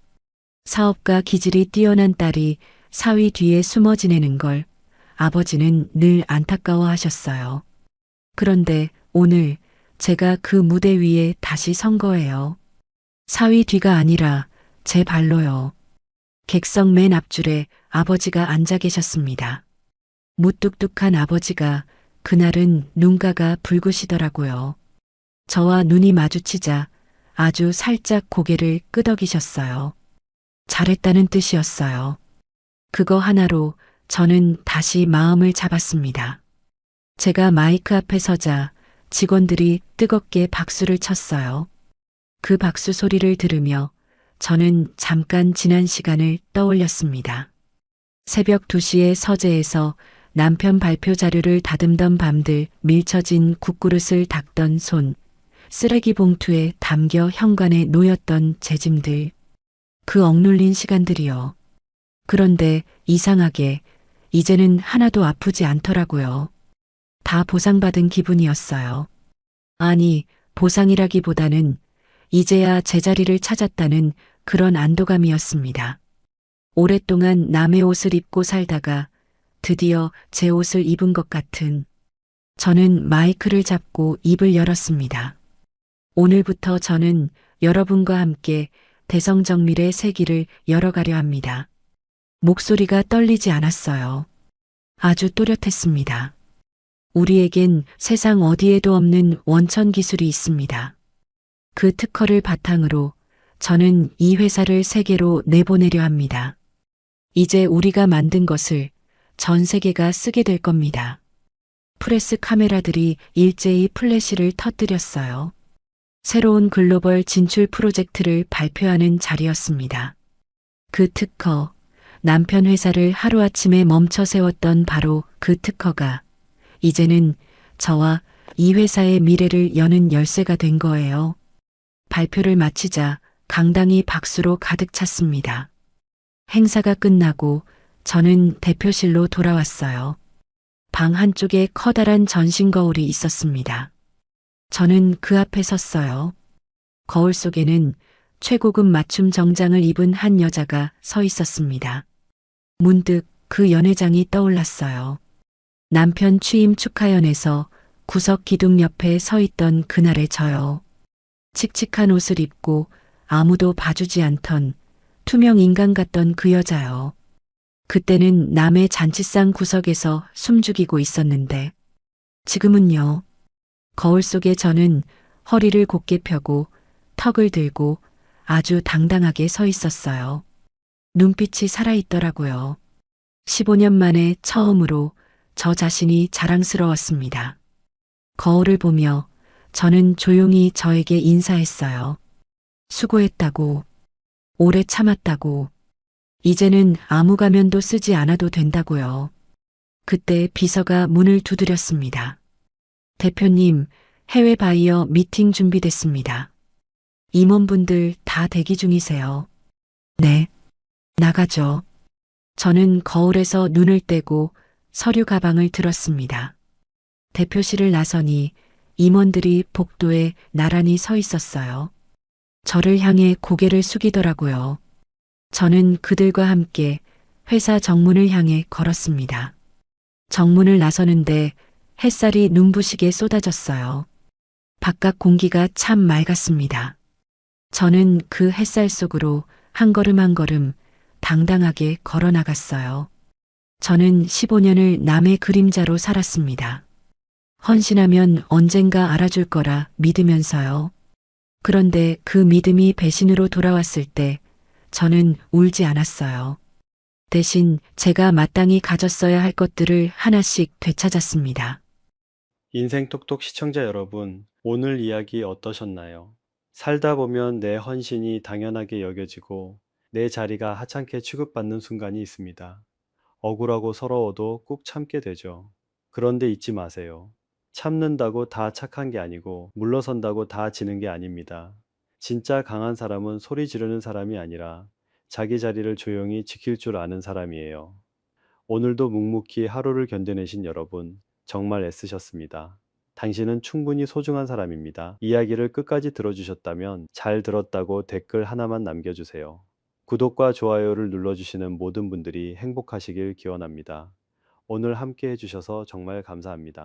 사업가 기질이 뛰어난 딸이 사위 뒤에 숨어 지내는 걸 아버지는 늘 안타까워 하셨어요. 그런데 오늘 제가 그 무대 위에 다시 선 거예요. 사위 뒤가 아니라 제 발로요. 객석 맨 앞줄에 아버지가 앉아 계셨습니다. 무뚝뚝한 아버지가 그날은 눈가가 붉으시더라고요. 저와 눈이 마주치자 아주 살짝 고개를 끄덕이셨어요. 잘했다는 뜻이었어요. 그거 하나로 저는 다시 마음을 잡았습니다. 제가 마이크 앞에 서자 직원들이 뜨겁게 박수를 쳤어요. 그 박수 소리를 들으며 저는 잠깐 지난 시간을 떠올렸습니다. 새벽 2시에 서재에서 남편 발표 자료를 다듬던 밤들, 밀쳐진 국그릇을 닦던 손, 쓰레기 봉투에 담겨 현관에 놓였던 제 짐들. 그 억눌린 시간들이요. 그런데 이상하게 이제는 하나도 아프지 않더라고요. 다 보상받은 기분이었어요. 아니, 보상이라기보다는 이제야 제자리를 찾았다는 그런 안도감이었습니다. 오랫동안 남의 옷을 입고 살다가 드디어 제 옷을 입은 것 같은. 저는 마이크를 잡고 입을 열었습니다. 오늘부터 저는 여러분과 함께 대성정밀의 새 길을 열어가려 합니다. 목소리가 떨리지 않았어요. 아주 또렷했습니다. 우리에겐 세상 어디에도 없는 원천 기술이 있습니다. 그 특허를 바탕으로 저는 이 회사를 세계로 내보내려 합니다. 이제 우리가 만든 것을 전 세계가 쓰게 될 겁니다. 프레스 카메라들이 일제히 플래시를 터뜨렸어요. 새로운 글로벌 진출 프로젝트를 발표하는 자리였습니다. 그 특허, 남편 회사를 하루아침에 멈춰 세웠던 바로 그 특허가 이제는 저와 이 회사의 미래를 여는 열쇠가 된 거예요. 발표를 마치자 강당이 박수로 가득 찼습니다. 행사가 끝나고 저는 대표실로 돌아왔어요. 방 한쪽에 커다란 전신 거울이 있었습니다. 저는 그 앞에 섰어요. 거울 속에는 최고급 맞춤 정장을 입은 한 여자가 서 있었습니다. 문득 그 연회장이 떠올랐어요. 남편 취임 축하연에서 구석 기둥 옆에 서 있던 그날의 저요. 칙칙한 옷을 입고 아무도 봐주지 않던 투명 인간 같던 그 여자요. 그때는 남의 잔치상 구석에서 숨죽이고 있었는데 지금은요. 거울 속에 저는 허리를 곧게 펴고 턱을 들고 아주 당당하게 서 있었어요. 눈빛이 살아있더라고요. 15년 만에 처음으로 저 자신이 자랑스러웠습니다. 거울을 보며 저는 조용히 저에게 인사했어요. 수고했다고, 오래 참았다고, 이제는 아무 가면도 쓰지 않아도 된다고요. 그때 비서가 문을 두드렸습니다. 대표님, 해외 바이어 미팅 준비됐습니다. 임원분들 다 대기 중이세요. 네, 나가죠. 저는 거울에서 눈을 떼고 서류 가방을 들었습니다. 대표실을 나서니 임원들이 복도에 나란히 서 있었어요. 저를 향해 고개를 숙이더라고요. 저는 그들과 함께 회사 정문을 향해 걸었습니다. 정문을 나서는데 햇살이 눈부시게 쏟아졌어요. 바깥 공기가 참 맑았습니다. 저는 그 햇살 속으로 한 걸음 한 걸음 당당하게 걸어 나갔어요. 저는 15년을 남의 그림자로 살았습니다. 헌신하면 언젠가 알아줄 거라 믿으면서요. 그런데 그 믿음이 배신으로 돌아왔을 때 저는 울지 않았어요. 대신 제가 마땅히 가졌어야 할 것들을 하나씩 되찾았습니다. 인생톡톡 시청자 여러분, 오늘 이야기 어떠셨나요? 살다 보면 내 헌신이 당연하게 여겨지고 내 자리가 하찮게 취급받는 순간이 있습니다. 억울하고 서러워도 꾹 참게 되죠. 그런데 잊지 마세요. 참는다고 다 착한 게 아니고 물러선다고 다 지는 게 아닙니다. 진짜 강한 사람은 소리 지르는 사람이 아니라 자기 자리를 조용히 지킬 줄 아는 사람이에요. 오늘도 묵묵히 하루를 견뎌내신 여러분, 정말 애쓰셨습니다. 당신은 충분히 소중한 사람입니다. 이야기를 끝까지 들어주셨다면 잘 들었다고 댓글 하나만 남겨주세요. 구독과 좋아요를 눌러주시는 모든 분들이 행복하시길 기원합니다. 오늘 함께 해주셔서 정말 감사합니다.